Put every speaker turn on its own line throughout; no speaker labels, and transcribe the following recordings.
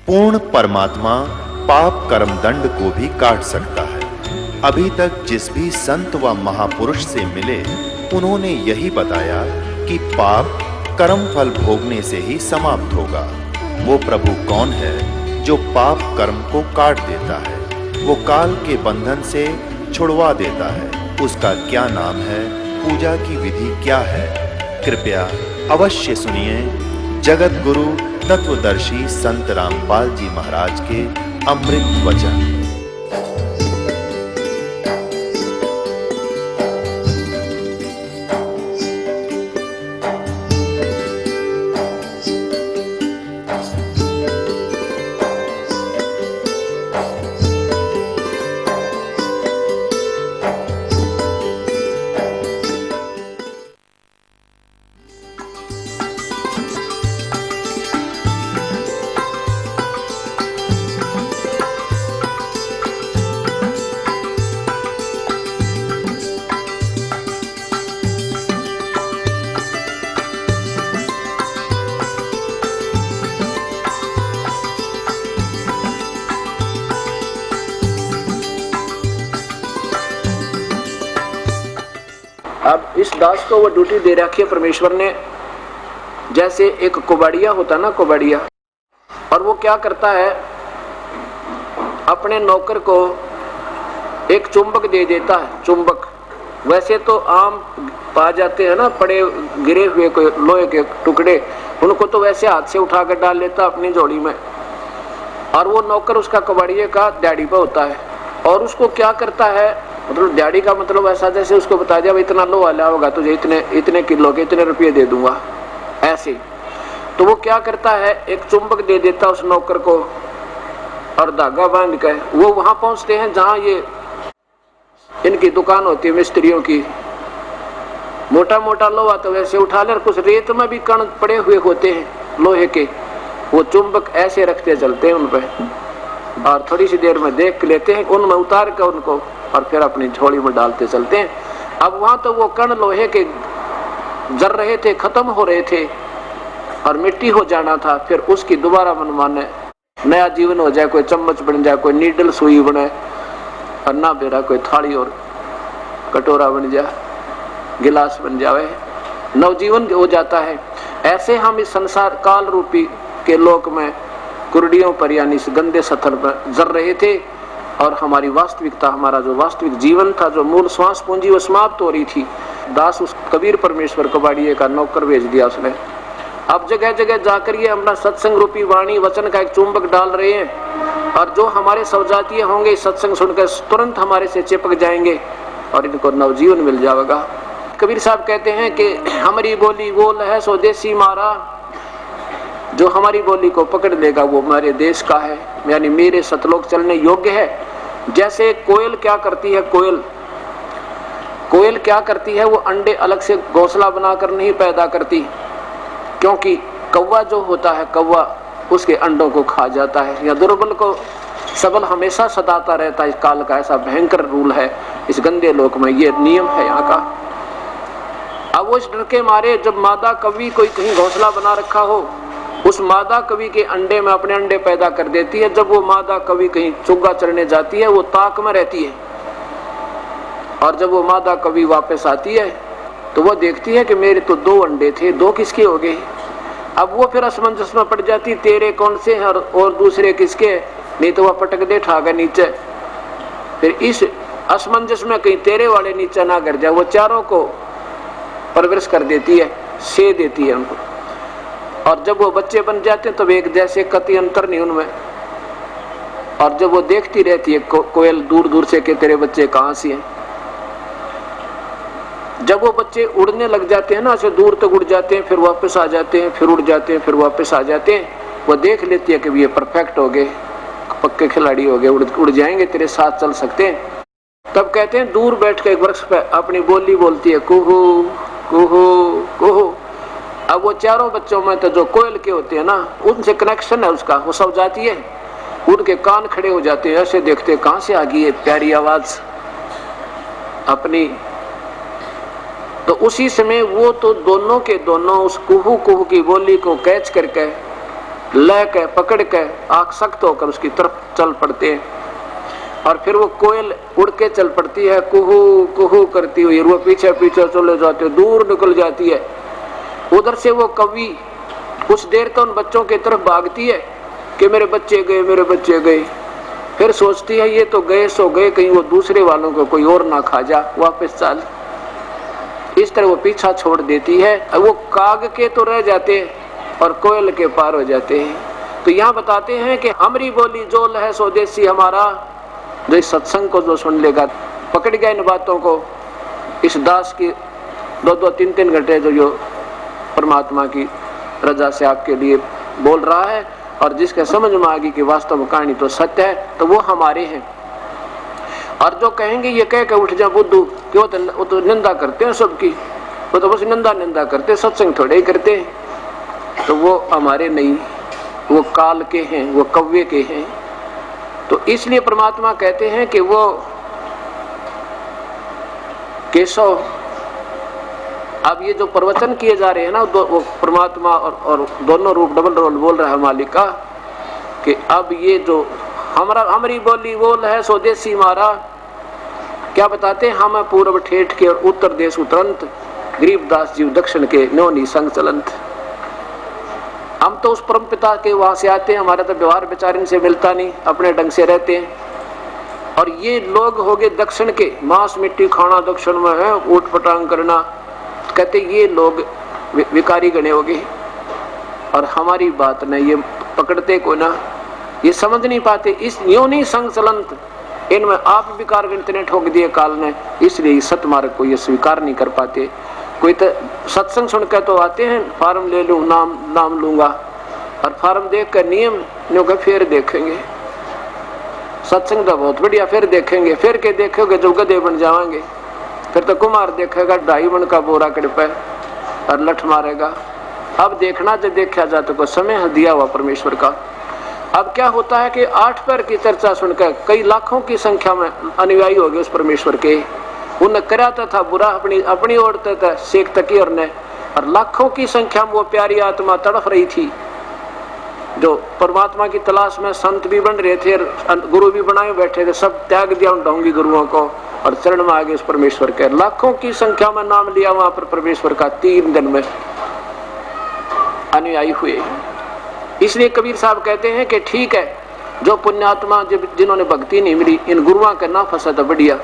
पूर्ण परमात्मा पाप कर्म दंड को भी काट सकता है। अभी तक जिस भी संत व महापुरुष से मिले, उन्होंने यही बताया कि पाप कर्म फल भोगने से ही समाप्त होगा। वो प्रभु कौन है जो पाप कर्म को काट देता है, वो काल के बंधन से छुड़वा देता है। उसका क्या नाम है, पूजा की विधि क्या है? कृपया अवश्य सुनिए जगत गुरु तत्वदर्शी संत रामपाल जी महाराज के अमृत वचन।
अब इस दास को वो ड्यूटी दे रखी है परमेश्वर ने, जैसे एक कुबाड़िया होता ना, कुबाड़िया, और वो क्या करता है, अपने नौकर को एक चुंबक दे देता है। चुंबक वैसे तो आम पा जाते हैं ना, पड़े गिरे हुए कोई लोहे के टुकड़े, उनको तो वैसे हाथ से उठा कर डाल लेता अपनी झोली में, और वो नौकर उसका कुबाड़िए का दिहाड़ी पे होता है। और उसको क्या करता है, मतलब दिहाड़ी का मतलब ऐसा जैसे उसको बता दिया इतना लोहा लिया होगा तुझे इतने किलो के इतने रुपये दे दूंगा, ऐसे। तो वो क्या करता है, एक चुंबक दे देता उस नौकर को और धागा बांध कर वो वहां पहुंचते हैं जहां ये इनकी दुकान होती है मिस्त्रियों की। मोटा मोटा लोहा तो वैसे उठा ले, कुछ रेत में भी कण पड़े हुए होते हैं लोहे के, वो चुंबक ऐसे रखते चलते हैं उन पे, और थोड़ी सी देर में देख लेते हैं, उनमें उतार कर उनको और फिर अपनी झोली में डालते चलते हैं। अब वहां तो वो कण लोहे के जर रहे थे, खत्म हो रहे थे और मिट्टी हो जाना था, फिर उसकी दोबारा मनमाने नया जीवन हो जाए, कोई चम्मच बन जाए, कोई नीडल सुई बने, और ना बेरा कोई थाली और कटोरा बन जाए, गिलास बन जाए, नवजीवन हो जाता है। ऐसे हम इस संसार काल रूपी के लोक में कुर्डियों पर यानी इस गंदे सथर पर जर रहे थे, और हमारी वास्तविकता, हमारा जो वास्तविक जीवन था, जो मूल श्वास पूंजी वो समाप्त हो रही थी। दास उस कबीर परमेश्वर कबाड़िए का नौकर भेज दिया उसने। अब जगह जगह जाकर ये अपना सत्संग रूपी वाणी वचन का एक चुंबक डाल रहे हैं, और जो हमारे सवजातीय होंगे सत्संग सुनकर तुरंत हमारे से चिपक जाएंगे और इनको नवजीवन मिल जाएगा। कबीर साहब कहते हैं कि हमारी बोली बोल है स्वदेशी मारा, जो हमारी बोली को पकड़ लेगा वो हमारे देश का है, यानी मेरे सतलोक चलने योग्य है। जैसे कोयल क्या करती है, कोयल क्या करती है, वो अंडे अलग से घोंसला बनाकर नहीं पैदा करती, क्योंकि कौवा जो होता है, कौवा उसके अंडों को खा जाता है, या दुर्बल को सबल हमेशा सताता रहता है। इस काल का ऐसा भयंकर रूल है इस गंदे लोक में, ये नियम है यहाँ का। अब वो इस डर के मारे जब मादा कवि कोई कहीं घोंसला बना रखा हो, उस मादा कवि के अंडे में अपने अंडे पैदा कर देती है। जब वो मादा कवि कहीं चुग्गा चढ़ने जाती है वो ताक में रहती है, और जब वो मादा कवि वापस आती है तो वो देखती है कि मेरे तो 2 अंडे थे, 2 किसके हो गए। अब वो फिर असमंजस में पड़ जाती, तेरे कौन से हैं और दूसरे किसके, नहीं तो वह पटक दे ठाकर नीचे। फिर इस असमंजस में कहीं तेरे वाले नीचे ना गिर जाए, वो चारों को परवरिश कर देती है, से देती है उनको, और जब वो बच्चे बन जाते हैं तो एक जैसे कति अंतर नहीं उनमें। और जब वो देखती रहती है कोयल दूर दूर से कि तेरे बच्चे कहाँ से हैं, जब वो बच्चे उड़ने लग जाते हैं ना, ऐसे दूर तक उड़ जाते हैं, फिर वापस आ जाते हैं, फिर उड़ जाते हैं, फिर वापस आ जाते हैं, वो देख लेती है कि ये परफेक्ट हो गए, पक्के खिलाड़ी हो गए, उड़ जाएंगे, तेरे साथ चल सकते हैं। तब कहते हैं दूर बैठ कर एक वृक्ष पे अपनी बोली बोलती है, कुहू कुहू कुहू। अब वो चारों बच्चों में तो जो कोयल के होते हैं ना, उनसे कनेक्शन है उसका, वो सब जाती है, उनके कान खड़े हो जाते हैं, ऐसे देखते हैं कहां से आ गई है प्यारी आवाज अपनी। तो उसी समय वो तो दोनों के दोनों उस कुहू कुहू की बोली को कैच करके ले के पकड़ के आंख सख्त होकर उसकी तरफ चल पड़ते हैं। और फिर वो कोयल उड़ के चल पड़ती है, कुहू कुहू करती हुई, वो पीछे पीछे चले जाते, दूर निकल जाती है। उधर से वो कवि कुछ देर तो उन बच्चों की तरफ भागती है कि मेरे बच्चे गए, मेरे बच्चे गए। फिर सोचती है ये तो गए सो गए, कहीं वो दूसरे वालों को कोई और ना खा जा, वापस चल। इस तरह वो पीछा छोड़ देती है। वो काग के तो रह जाते हैं और कोयल के पार हो जाते हैं। तो यहाँ बताते हैं कि हमरी बोली जोल है स्वदेशी हमारा, जो इस सत्संग को जो सुन लेगा, पकड़ गया इन बातों को, इस दास की 2-2, 3-3 घंटे जो परमात्मा की रजा से आपके लिए बोल रहा है, और जिसके समझ में आ गई कि वास्तव में कहानी तो सत्य है, तो वो हमारे हैं। और जो कहेंगे ये कह के उठ जा बुद्धू, कि वो तो निंदा करते हैं सबकी, वो तो बस निंदा करते, सत्संग थोड़े ही करते हैं, तो वो हमारे नहीं, वो काल के हैं, वो कव्य के हैं। तो इसलिए परमात्मा कहते हैं कि वो केशव, अब ये जो प्रवचन किए जा रहे हैं ना, वो परमात्मा और दोनों रूप डबल रोल बोल रहा है मालिक का, कि अब ये जो हमारी बोली बोल है स्वदेशी हमारा, क्या बताते हैं, हम पूर्व ठेठ के और उत्तर देश उतरंत, गरीबदास जीव दक्षिण के न्योनी संग चलंत। हम तो उस परम पिता के वहां से आते हैं, हमारा तो व्यवहार बेचारे से मिलता नहीं, अपने ढंग से रहते हैं। और ये लोग हो गए दक्षिण के, मांस मिट्टी खाना दक्षिण में है, ऊट पटांग करना, कहते ये लोग विकारी गणे हो गए। और हमारी बात न ये पकड़ते को ना, ये समझ नहीं पाते, इस योनि संग चलंत, इनमें आप विकार ने ठोक दिए काल ने, इसलिए सत्य मार्ग को ये स्वीकार नहीं कर पाते। कोई तो सत्संग सुनकर तो आते हैं, फार्म ले लूं, नाम लूंगा, और फार्म देख कर नियम नो के फिर देखेंगे, सत्संग तो बहुत बढ़िया, फिर देखेंगे, फिर के देखोगे जो गधे बन जाएंगे, फिर तो कुमार देखेगा 2.5 मन का बोरा कड़पे और लठ मारेगा। अब देखना जब देखा जाए तो कोई समय दिया हुआ परमेश्वर का। अब क्या होता है कि 8 पैर की चर्चा सुनकर कई लाखों की संख्या में अनुयायी हो गए उस परमेश्वर के, उन्हें कराता था बुरा, अपनी ओरते था शेख तकीर ने, और लाखों की संख्या में वो प्यारी आत्मा तड़फ रही थी, जो परमात्मा की तलाश में संत भी बन रहे थे, गुरु भी बनाए बैठे थे, सब त्याग दिया उन ढोंगी गुरुओं को और चरण में आगे उस परमेश्वर के। लाखों की संख्या में नाम लिया वहां पर परमेश्वर का, 3 दिन में अनुयायी हुए। इसलिए कबीर साहब कहते हैं कि ठीक है, जो पुण्यात्मा जिन्होंने भक्ति नहीं मिली, इन गुरुओं का ना फंसा तो बढ़िया,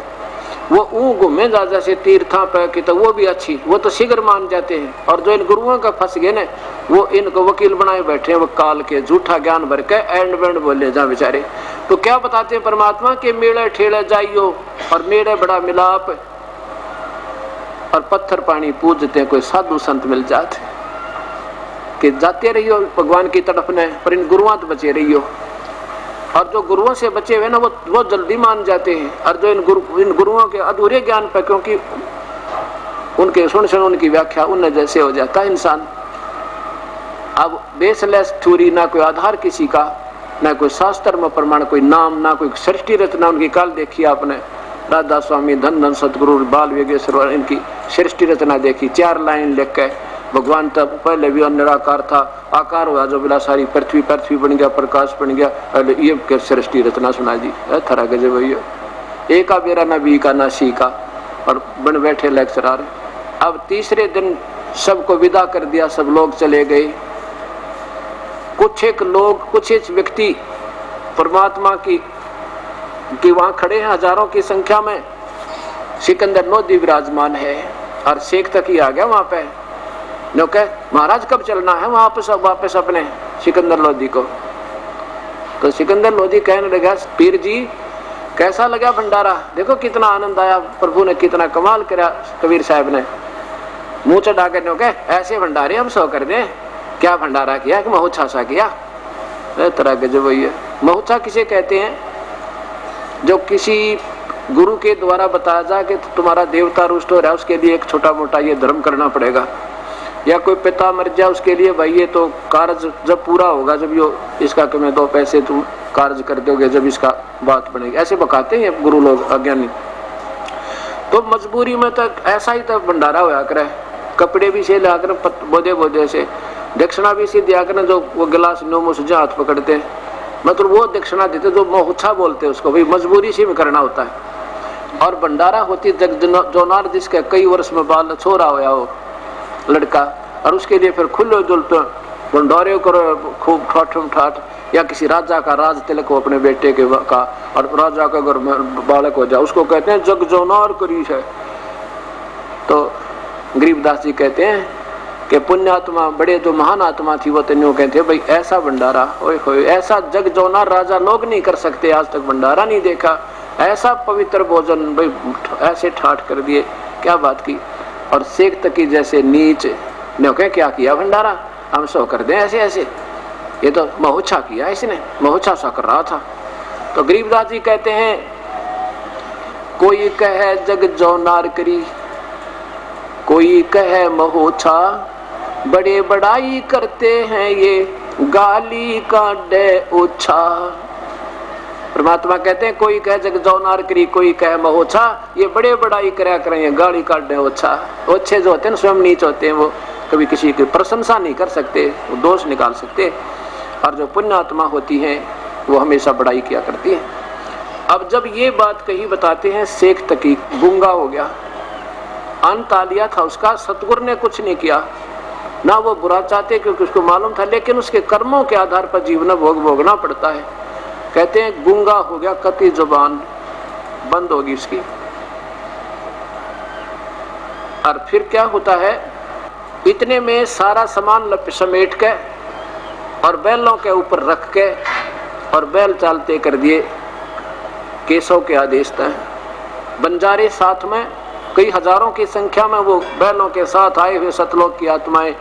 वो घूमे जा से तीर्था पे की, तो वो भी अच्छी, वो तो शीघ्र मान जाते हैं। और जो इन गुरुओं का फंस गए ना, वो इनको वकील बनाए बैठे हैं, वो काल के झूठा ज्ञान भर के एंड बैंड बोले जा बेचारे। तो क्या बताते हैं परमात्मा के मेले ठेले जाइयो और मेरे बड़ा मिलाप, और पत्थर पानी पूजते हैं, कोई साधु संत मिल जाते कि जाते रहियो भगवान की तरफ ने, पर इन गुरुओं तो बचे रहियो। और जो गुरुओं से बचे हुए ना, वो जल्दी मान जाते हैं। और जो इन गुरुओं के अधूरे ज्ञान पर, क्योंकि उनके सुन उनकी व्याख्या उन जैसे हो जाता है इंसान। अब बेसलेस थ्योरी, ना कोई आधार किसी का, ना कोई शास्त्र में प्रमाण, कोई नाम, ना कोई सृष्टि रचना। उनकी काल देखी आपने, राधा स्वामी, धन सतगुरु, बाल योगेश्वर, इनकी सृष्टि रचना देखी, 4 लाइन लिख के। भगवान तब पहले भी निराकार था, आकार हुआ जो बिला सारी पृथ्वी बन गया, प्रकाश बन गया, ये सृष्टि रचना सुना जी, थरा गजब भैया, एक का बेरा ना बी का ना सी का, और बन बैठे लेक्चरार। अब तीसरे दिन सबको विदा कर दिया, सब लोग चले गए। कुछ एक व्यक्ति परमात्मा की वहां खड़े हैं, हजारों की संख्या में। सिकंदर लोधी विराजमान है, और शेख तक ही आ गया वहां पे। नो कह महाराज कब चलना है वापस अपने सिकंदर लोधी को। तो सिकंदर लोधी कहने लगा, पीर जी कैसा लगा भंडारा, देखो कितना आनंद आया, प्रभु ने कितना कमाल करा। कबीर साहब ने मुंह चढ़ा कर नो कह, ऐसे भंडारे हम 100 कर दें, क्या भंडारा किया कि महोत्सव सा किया। तरह के जो वही है, महोत्सव किसे कहते हैं, जो किसी गुरु के द्वारा बताया जाए कि तुम्हारा देवता रुष्ट हो रहा है, उसके लिए एक छोटा मोटा ये धर्म करना पड़ेगा। या कोई पिता मर जाए, उसके लिए भाई ये तो कार्य जब पूरा होगा, जब यो इसका कि मैं 2 पैसे तुम कार्य कर दोगे, जब इसका बात बनेगी, ऐसे बकाते हैं गुरु लोग अज्ञानी। तो मजबूरी में तक ऐसा ही तक भंडारा होया करे। कपड़े भी से लाकर बोधे बोधे से, दक्षिणा भी से दिया कर, जो वो गिलास नोमो से हाथ पकड़ते हैं, मतलब वो दक्षिणा देते जो मोहुच्छा बोलते हैं उसको, भाई मजबूरी से में करना होता है। और भंडारा होती जग जोनार जिसके कई वर्ष में बाल छोरा होया हो लड़का, और उसके लिए फिर खुले जुलते भंडारे करो खूब ठाठ ठाठ, या किसी राजा का राज तिलक हो अपने बेटे के का, और राजा का घर में बालक हो जाए, उसको कहते हैं जग जोनार करी है। तो गरीबदास जी कहते हैं कि पुण्यात्मा बड़े जो महान आत्मा थी वो तेन्यों कहते हैं भाई ऐसा भंडारा, ओए होए ऐसा जग जोनार राजा लोग नहीं कर सकते, आज तक भंडारा नहीं देखा, ऐसा पवित्र भोजन भाई ऐसे ठाठ कर दिए, क्या बात की। और शेख तकी जैसे नीच ने क्या किया भंडारा, हम सो कर दें ऐसे ऐसे, ये तो महुच्छा किया इसने, महुच्छा सा कर रहा था। तो गरीबदास जी कहते हैं कोई कहे जग जोनार करी, कोई कहे महुच्छा, बड़े बड़ाई करते हैं ये गाली का डे ओछा। परमात्मा कहते हैं कोई कहे जग जोनार करी, कोई कहे महुच्छा, ये बड़े बड़ाई करया करेंगे गाली का डे ओछा। ओछे जो होते हैं स्वयं नीच होते हैं, वो कभी किसी की प्रशंसा नहीं कर सकते, वो दोष निकाल सकते, और जो पुण्यात्मा होती हैं वो हमेशा बड़ाई किया करती है। अब जब ये बात कही बताते हैं, शेख तकी गूंगा हो गया, अंत आ लिया था उसका, सतगुरु ने कुछ नहीं किया, ना वो बुरा चाहते क्योंकि उसको मालूम था, लेकिन उसके कर्मों के आधार पर जीवन भोग भोगना पड़ता है। कहते हैं गूंगा हो गया, कति जुबान बंद होगी उसकी। और फिर क्या होता है, इतने में सारा सामान समेट के और बैलों के ऊपर रख के और बैल चालते कर दिए केशव के आदेश तय। बंजारे साथ में कई हजारों की संख्या में वो बैलों के साथ आए हुए सतलोक की आत्माएं,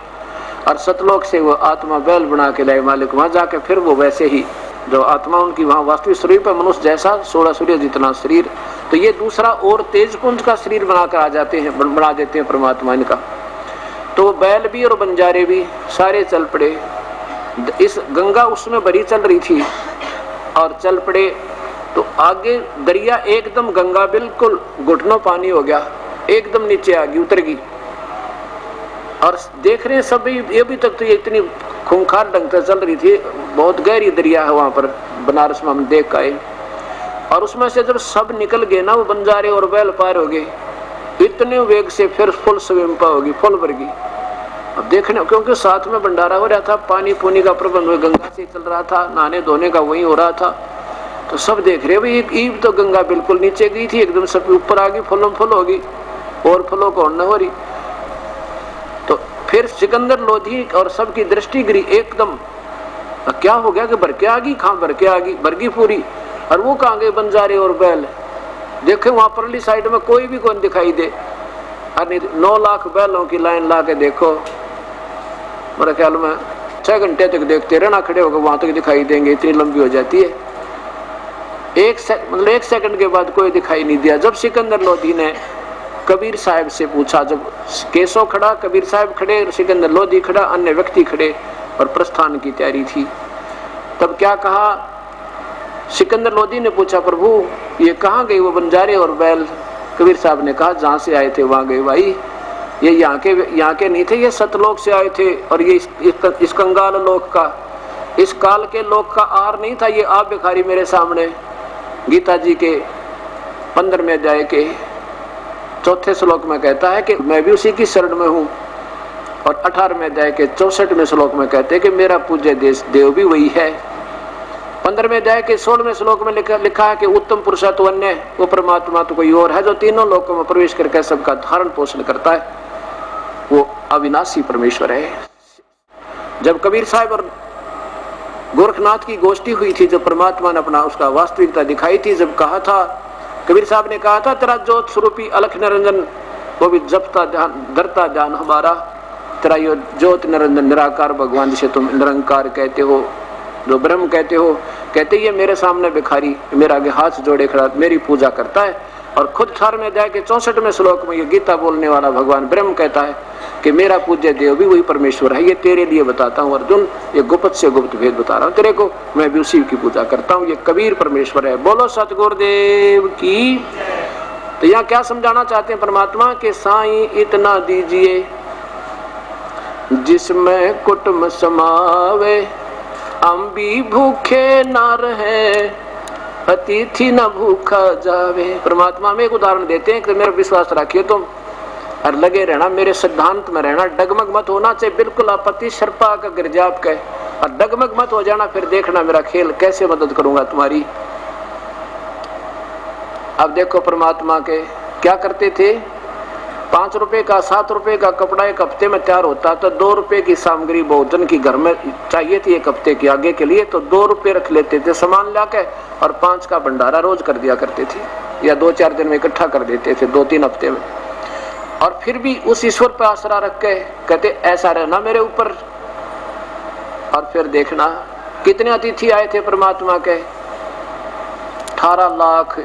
और सतलोक से वो आत्मा बैल बना के लाए मालिक, वहां जाके फिर वो वैसे ही जो आत्मा उनकी वहां वास्तविक शरीर पर मनुष्य जैसा 16 सूर्य जितना शरीर, तो ये दूसरा और तेज पुंज का शरीर बनाकर आ जाते हैं, बना देते हैं परमात्मा इनका। तो बैल भी और बंजारे भी सारे चल पड़े, इस गंगा उसमें भरी चल रही थी और चल पड़े। तो आगे दरिया एकदम गंगा बिल्कुल घुटनों पानी हो गया, एकदम नीचे आ गई, उतर गई। और देख रहे हैं सभी, ये भी तक तो ये इतनी खूंखार ढंग से चल रही थी, बहुत गहरी दरिया है वहां पर बनारस में, हम देख आए। और उसमें से जब सब निकल गए ना, वो बंजारे और बैल पार हो गए, इतने वेग से फिर फुल स्विम होगी, फुल भर गई। अब देखने, क्योंकि साथ में भंडारा हो रहा था, पानी पुनी का प्रबंध गंगा से चल रहा था, नहाने धोने का वही हो रहा था, तो सब देख रहे भाई ईब तो गंगा बिल्कुल नीचे गई थी, एकदम सब ऊपर आ गई, फुल होगी, और फलों को न हो रही। तो फिर सिकंदर लोधी और सबकी दृष्टि गिरी एकदम, क्या हो गया कि भर के आ गई, कहाँ भर के आ गई, भर गई पूरी। और वो कहाँ गए बंजारे और बैल, देखे वहां परली साइड में कोई भी कौन दिखाई दे। अरे 9 लाख बैलों की लाइन ला के देखो, मेरे ख्याल में 6 घंटे तक देखते रहना, खड़े होकर वहां तक दिखाई देंगे, इतनी लंबी हो जाती है। एक सेकंड के बाद कोई दिखाई नहीं दिया। जब सिकंदर लोधी ने कबीर साहब से पूछा, जब केशव खड़ा, कबीर साहब खड़े, सिकंदर लोधी खड़ा, अन्य व्यक्ति खड़े और प्रस्थान की तैयारी थी, तब क्या कहा, सिकंदर लोधी ने पूछा प्रभु ये कहाँ गई वो बंजारे और बैल? कबीर साहब ने कहा जहाँ से आए थे वहां गए भाई, ये यहाँ के नहीं थे, ये सतलोक से आए थे, और ये इस कंगाल लोक का, इस काल के लोक का आहार नहीं था। ये आप भिखारी मेरे सामने गीता जी के 15वें अध्याय के 4थे श्लोक में कहता है कि मैं भी उसी की शरण में हूँ, और 18वें अध्याय के 64वें श्लोक में कहते हैं कि मेरा पूज्य देव भी वही है। 15वें अध्याय के 16वें श्लोक में लिखा है कि उत्तम पुरुषत्व अन्य, वो परमात्मा तो कोई और है जो तीनों लोकों में प्रवेश करके सबका धारण पोषण करता है, वो अविनाशी परमेश्वर है। जब कबीर साहब और गोरखनाथ की गोष्ठी हुई थी, जब परमात्मा ने अपना उसका वास्तविकता दिखाई थी, जब कहा था, कबीर साहब ने कहा था तेरा ज्योत स्वरूपी अलख निरंजन वो भी जपता ध्यान धरता ध्यान हमारा, तेरा यो ज्योत निरंजन निराकार भगवान जिसे तुम निरंकार कहते हो, जो ब्रह्म कहते हो, कहते ये मेरे सामने भिखारी मेरा आगे हाथ जोड़े खड़ा मेरी पूजा करता है। और खुद 18वें अध्याय के 64वें श्लोक में ये गीता बोलने वाला भगवान ब्रह्म कहता है कि मेरा पूज्य देव भी वही परमेश्वर है। ये तेरे लिए बताता हूँ अर्जुन, ये गुप्त से गुप्त भेद बता रहा हूँ तेरे को, मैं भी उसी की पूजा करता हूँ। ये कबीर परमेश्वर है। बोलो सतगुरुदेव की। तो यहाँ क्या समझाना चाहते हैं परमात्मा के साईं इतना दीजिए जिसमें कुटुम्ब समावे, हम भी भूखे ना रहे, अतिथि न भूखा जावे। परमात्मा में एक उदाहरण देते हैं कि मेरा विश्वास रखिए तुम और लगे रहना, मेरे सिद्धांत में रहना, डगमग मत होना चाहिए, बिल्कुल आपत्ति शर्पा का गिरजाप के, और डगमग मत हो जाना, फिर देखना मेरा खेल कैसे मदद करूंगा तुम्हारी। अब देखो परमात्मा के क्या करते थे, 5 रुपए का 7 रुपए का कपड़ा एक हफ्ते में तैयार होता, तो 2 रुपए की सामग्री भोजन की घर में चाहिए थी एक हफ्ते के आगे के लिए, तो 2 रुपए रख लेते थे सामान लाके, और 5 का भंडारा रोज कर दिया करते थे, या 2-4 दिन में इकट्ठा कर देते थे, 2-3 हफ्ते में। और फिर भी उस ईश्वर पर आसरा रख के कहते ऐसा रहना मेरे ऊपर। और फिर देखना कितने अतिथि आए थे परमात्मा के, 18 लाख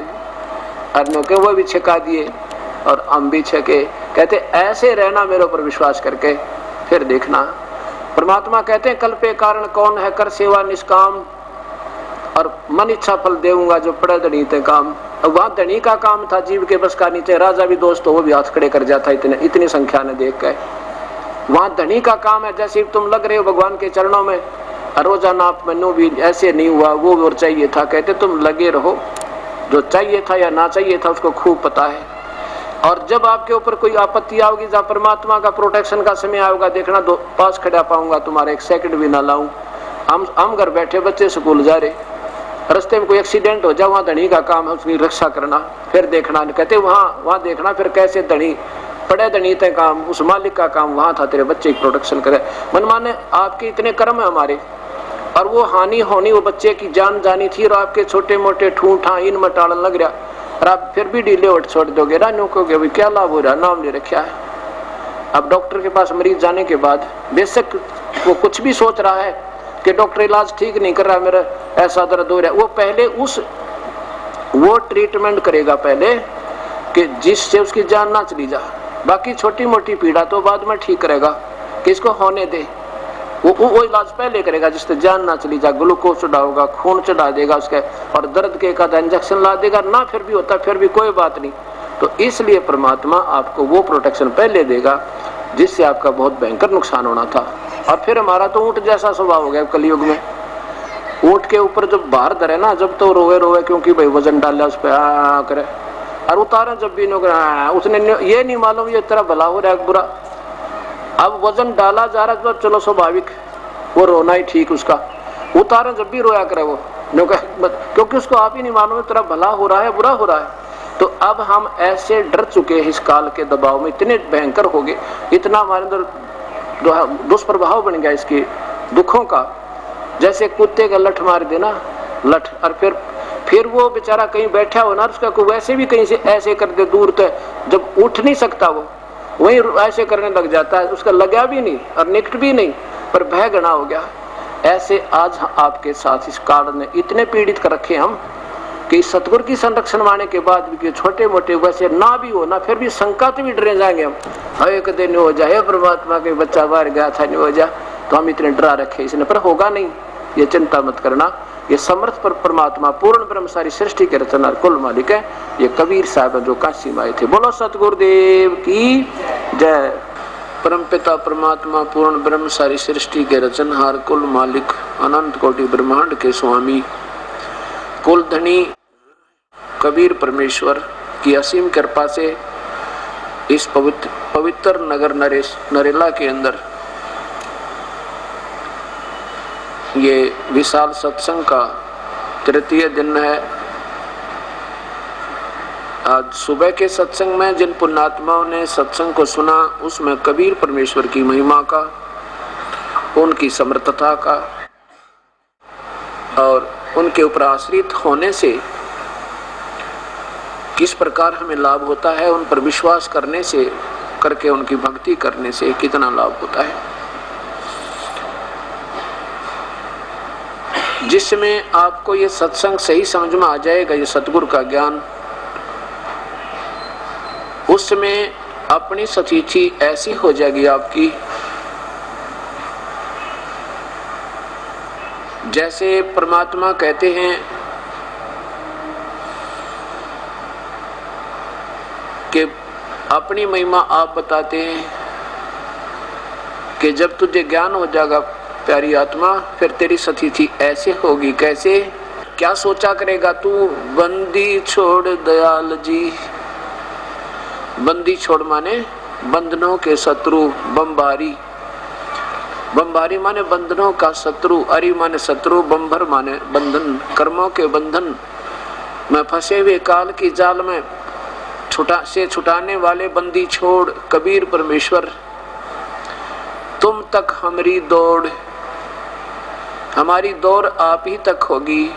अर्णों के, वो भी छका दिए और हम भी छके। कहते ऐसे रहना मेरे ऊपर विश्वास करके, फिर देखना। परमात्मा कहते हैं कल पे कारण कौन है, कर सेवा निष्काम, और मन इच्छा फल देऊंगा जो पड़े धनी ते काम। वहां धनी का काम था, जीव के बस का नीचे, राजा भी दोस्त हो वो भी हाथ खड़े कर जाता इतनी संख्या ने देख के। वहां धनी का काम है, जैसे तुम लग रहे हो भगवान के चरणों में, रोजाना आप मनु भी ऐसे नहीं हुआ, वो और चाहिए था। कहते तुम लगे रहो, जो चाहिए था या ना चाहिए था उसको खूब पता है। और जब आपके ऊपर कोई आपत्ति आओगी, जब परमात्मा का प्रोटेक्शन का समय आएगा, देखना पास खड़ा पाऊंगा तुम्हारे, 1 सेकंड भी ना लाऊं। हम घर बैठे, बच्चे स्कूल जा रहे, रास्ते में कोई एक्सीडेंट हो जाए, वहां धनी का काम है उसकी रक्षा करना। फिर देखना, कहते वहां देखना फिर कैसे धनी पड़े धनी ते काम, उस मालिक का काम वहां था तेरे बच्चे की प्रोटेक्शन करे। मन माने आपके इतने कर्म है हमारे, और वो हानि होनी वो बच्चे की जान जानी थी, और आपके छोटे मोटे ठूठा इन में टालन लग रहा, और आप फिर भी ढीले उठ छोड़ दोगे ना, कहोगे भाई क्या लाभ हो रहा, नाम ले रखा है। अब डॉक्टर के पास मरीज जाने के बाद बेशक वो कुछ भी सोच रहा है कि डॉक्टर इलाज ठीक नहीं कर रहा, मेरा ऐसा दर्द हो रहा है, वो पहले वो ट्रीटमेंट करेगा पहले कि जिससे उसकी जान ना चली जा। बाकी छोटी मोटी पीड़ा तो बाद में ठीक करेगा कि इसको होने दे, वो इलाज पहले करेगा जिससे जान ना चली जा। ग्लूकोज चढ़ाओगा, खून चढ़ा देगा उसके, और दर्द के एक आधा इंजेक्शन ला देगा ना, फिर भी होता फिर भी कोई बात नहीं। तो इसलिए परमात्मा आपको वो प्रोटेक्शन पहले देगा जिससे आपका बहुत भयंकर नुकसान होना था। और फिर हमारा तो ऊंट जैसा स्वभाव हो गया कलयुग में, ऊंट के ऊपर जब भार धरे ना, जब तो रोवे रोवे क्योंकि भाई वजन डाला उस पर करे, और उतारे जब भी उसने ये नहीं मालूम ये तेरा भला हो रहा है बुरा। अब वजन डाला जा रहा तो चलो स्वाभाविक वो रोना ही ठीक, उसका उतारे जब भी रोया करे वो, क्योंकि उसको आप ही नहीं मालूम तेरा भला हो रहा है बुरा हो रहा है। तो अब हम ऐसे डर चुके हैं इस काल के दबाव में, इतने भयंकर हो गए, इतना हमारे अंदर दुष्प्रभाव बन गया इसके दुखों का। जैसे कुत्ते का लठ मार देना, लठ, और फिर वो बेचारा कहीं बैठा हो ना, उसका कोई वैसे भी कहीं से ऐसे कर दे दूर, तो जब उठ नहीं सकता वो वहीं ऐसे करने लग जाता है, उसका लगा भी नहीं और निकट भी नहीं, पर भय गणा हो गया। ऐसे आज आपके साथ इस काल ने इतने पीड़ित कर रखे हम कि सतगुरु की संरक्षण माने के बाद भी छोटे मोटे वैसे ना भी हो ना, फिर भी शंका तो भी डरे जाएंगे हम, हवे कदे नहीं हो जाए परमात्मा के बच्चा बाहर गया था नहीं हो जा, तो हम इतने डरा रखे इसने, पर होगा नहीं, ये चिंता मत करना। ये समर्थ पर परमात्मा पूर्ण ब्रह्म सारी सृष्टि के रचना कुल मालिक है। ये कबीर साहब जो काशी में आए थे। बोलो सतगुरुदेव की जय। परमपिता परमात्मा पूर्ण ब्रह्म सारी सृष्टि के रचनहार कुल मालिक अनंत कोटि ब्रह्मांड के स्वामी कुल धनी कबीर परमेश्वर की असीम कृपा से इस पवित्र नगर नरेला के अंदर ये विशाल सत्संग का तृतीय दिन है। आज सुबह के सत्संग में जिन पुण्यात्माओं ने सत्संग को सुना, उसमें कबीर परमेश्वर की महिमा का, उनकी समर्थता का और उनके ऊपर आश्रित होने से किस प्रकार हमें लाभ होता है, उन पर विश्वास करने से, करके उनकी भक्ति करने से कितना लाभ होता है। जिसमें आपको ये सत्संग सही समझ में आ जाएगा, ये सतगुरु का ज्ञान, उसमें अपनी सतीथि ऐसी हो जाएगी आपकी जैसे परमात्मा कहते हैं कि अपनी महिमा आप बताते हैं कि जब तुझे ज्ञान हो जाएगा प्यारी आत्मा, फिर तेरी स्थिति ऐसे होगी। कैसे? क्या सोचा करेगा तू? बंदी छोड़ दयाल जी। बंदी छोड़ माने बंधनों के शत्रु, बमबारी। बमबारी माने बंधनों का शत्रु, अरि माने शत्रु, बम्भर माने बंधन, कर्मों के बंधन में फंसे हुए काल की जाल में छुटाने वाले बंदी छोड़ कबीर परमेश्वर। तुम तक हमारी दौड़, हमारी दौड़ आप ही तक होगी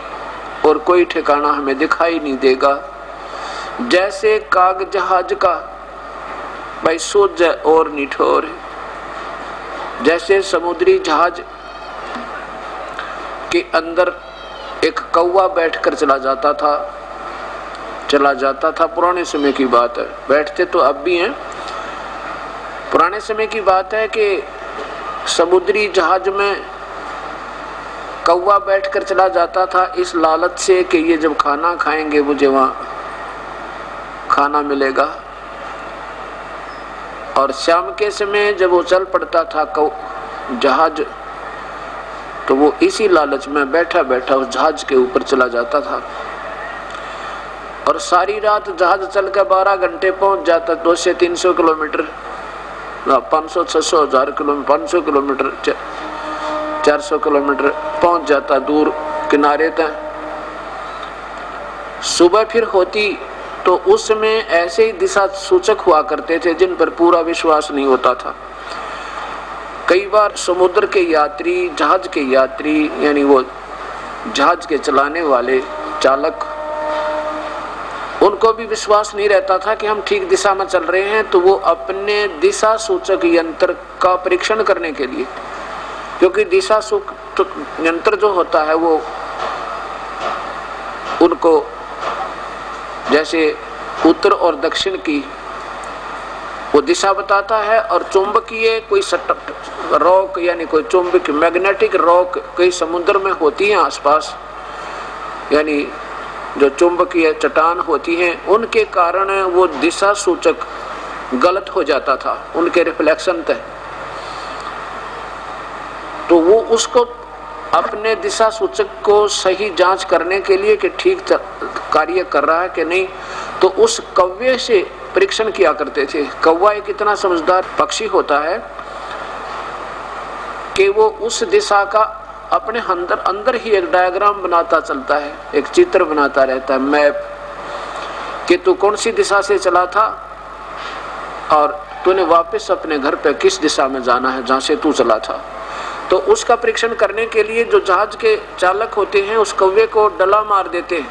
और कोई ठिकाना हमें दिखाई नहीं देगा। जैसे काग जहाज का भाई सोच और निठोर, जैसे समुद्री जहाज के अंदर एक कौवा बैठकर चला जाता था। पुराने समय की बात है, बैठते तो अब भी हैं। पुराने समय की बात है कि समुद्री जहाज में कौवा बैठकर चला जाता था इस लालच से कि ये जब खाना खाएंगे मुझे वहां खाना मिलेगा। और शाम के समय जब वो चल पड़ता था जहाज, तो वो इसी लालच में बैठा बैठा उस जहाज के ऊपर चला जाता था और सारी रात जहाज चलकर 12 घंटे पहुंच जाता। 200 से 300 किलोमीटर, 500 600 1000 किलोमीटर, 500 किलोमीटर 400 किलोमीटर पहुंच जाता दूर किनारे तक। सुबह फिर होती तो उसमें ऐसे ही दिशा सूचक हुआ करते थे जिन पर पूरा विश्वास नहीं होता था। कई बार समुद्र के यात्री, जहाज के यात्री, यानी वो जहाज के चलाने वाले चालक, उनको भी विश्वास नहीं रहता था कि हम ठीक दिशा में चल रहे हैं। तो वो अपने दिशा सूचक यंत्र का परीक्षण करने के लिए, क्योंकि दिशा सूचक यंत्र जो होता है वो उनको जैसे उत्तर और दक्षिण की वो दिशा बताता है, और चुंबकीय कोई रॉक यानी कोई चुंबक मैग्नेटिक रॉक कई समुद्र में होती है आसपास, यानी जो चुंबकीय चट्टान होती हैं, उनके कारण वो दिशा सूचक गलत हो जाता था उनके रिफ्लेक्शन तक। तो वो उसको अपने दिशा सूचक को सही जांच करने के लिए कि ठीक कार्य कर रहा है कि नहीं, तो उस कौवे से परीक्षण किया करते थे। कौवा एक इतना समझदार पक्षी होता है कि वो उस दिशा का अपने अंदर ही एक डायग्राम बनाता चलता है, एक चित्र बनाता रहता है, मैप, कि तू कौन सी दिशा से चला था और तूने वापस अपने घर पे किस दिशा में जाना है जहां से तू चला था। तो उसका परीक्षण करने के लिए जो जहाज के चालक होते हैं उस कौवे को डला मार देते हैं,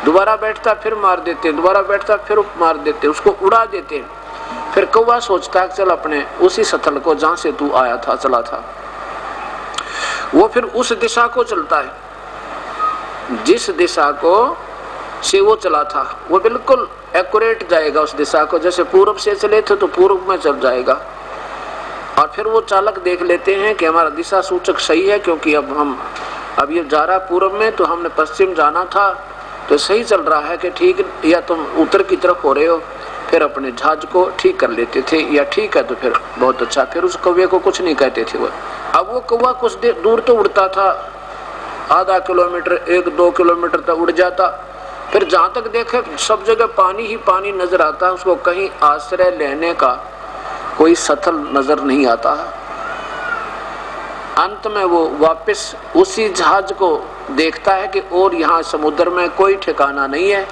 दोबारा बैठता फिर मार देते, दोबारा बैठता फिर मार देते, उसको उड़ा देते। फिर कौवा सोचता है चल अपने उसी स्थल को जहां से तू आया था, चला था, वो फिर उस दिशा को चलता है जिस दिशा को से वो चला था। वो बिल्कुल एक्यूरेट जाएगा उस दिशा को, जैसे पूर्व से चले थे तो पूर्व में चल जाएगा। और फिर वो चालक देख लेते हैं कि हमारा दिशा सूचक सही है, क्योंकि अब ये जा रहा पूर्व में, तो हमने पश्चिम जाना था, तो सही चल रहा है कि ठीक, या तुम उत्तर की तरफ हो रहे हो। फिर अपने जहाज को ठीक कर लेते थे, या ठीक है तो फिर बहुत अच्छा, फिर उस कौवे को कुछ नहीं कहते थे वो। अब वो कौवा कुछ देर दूर तो उड़ता था, आधा किलोमीटर 1-2 किलोमीटर तक उड़ जाता, फिर जहां तक देखे सब जगह पानी ही पानी नजर आता, उसको कहीं आश्रय लेने का कोई स्थल नजर नहीं आता। अंत में वो वापस उसी जहाज को देखता है कि और यहाँ समुद्र में कोई ठिकाना नहीं है,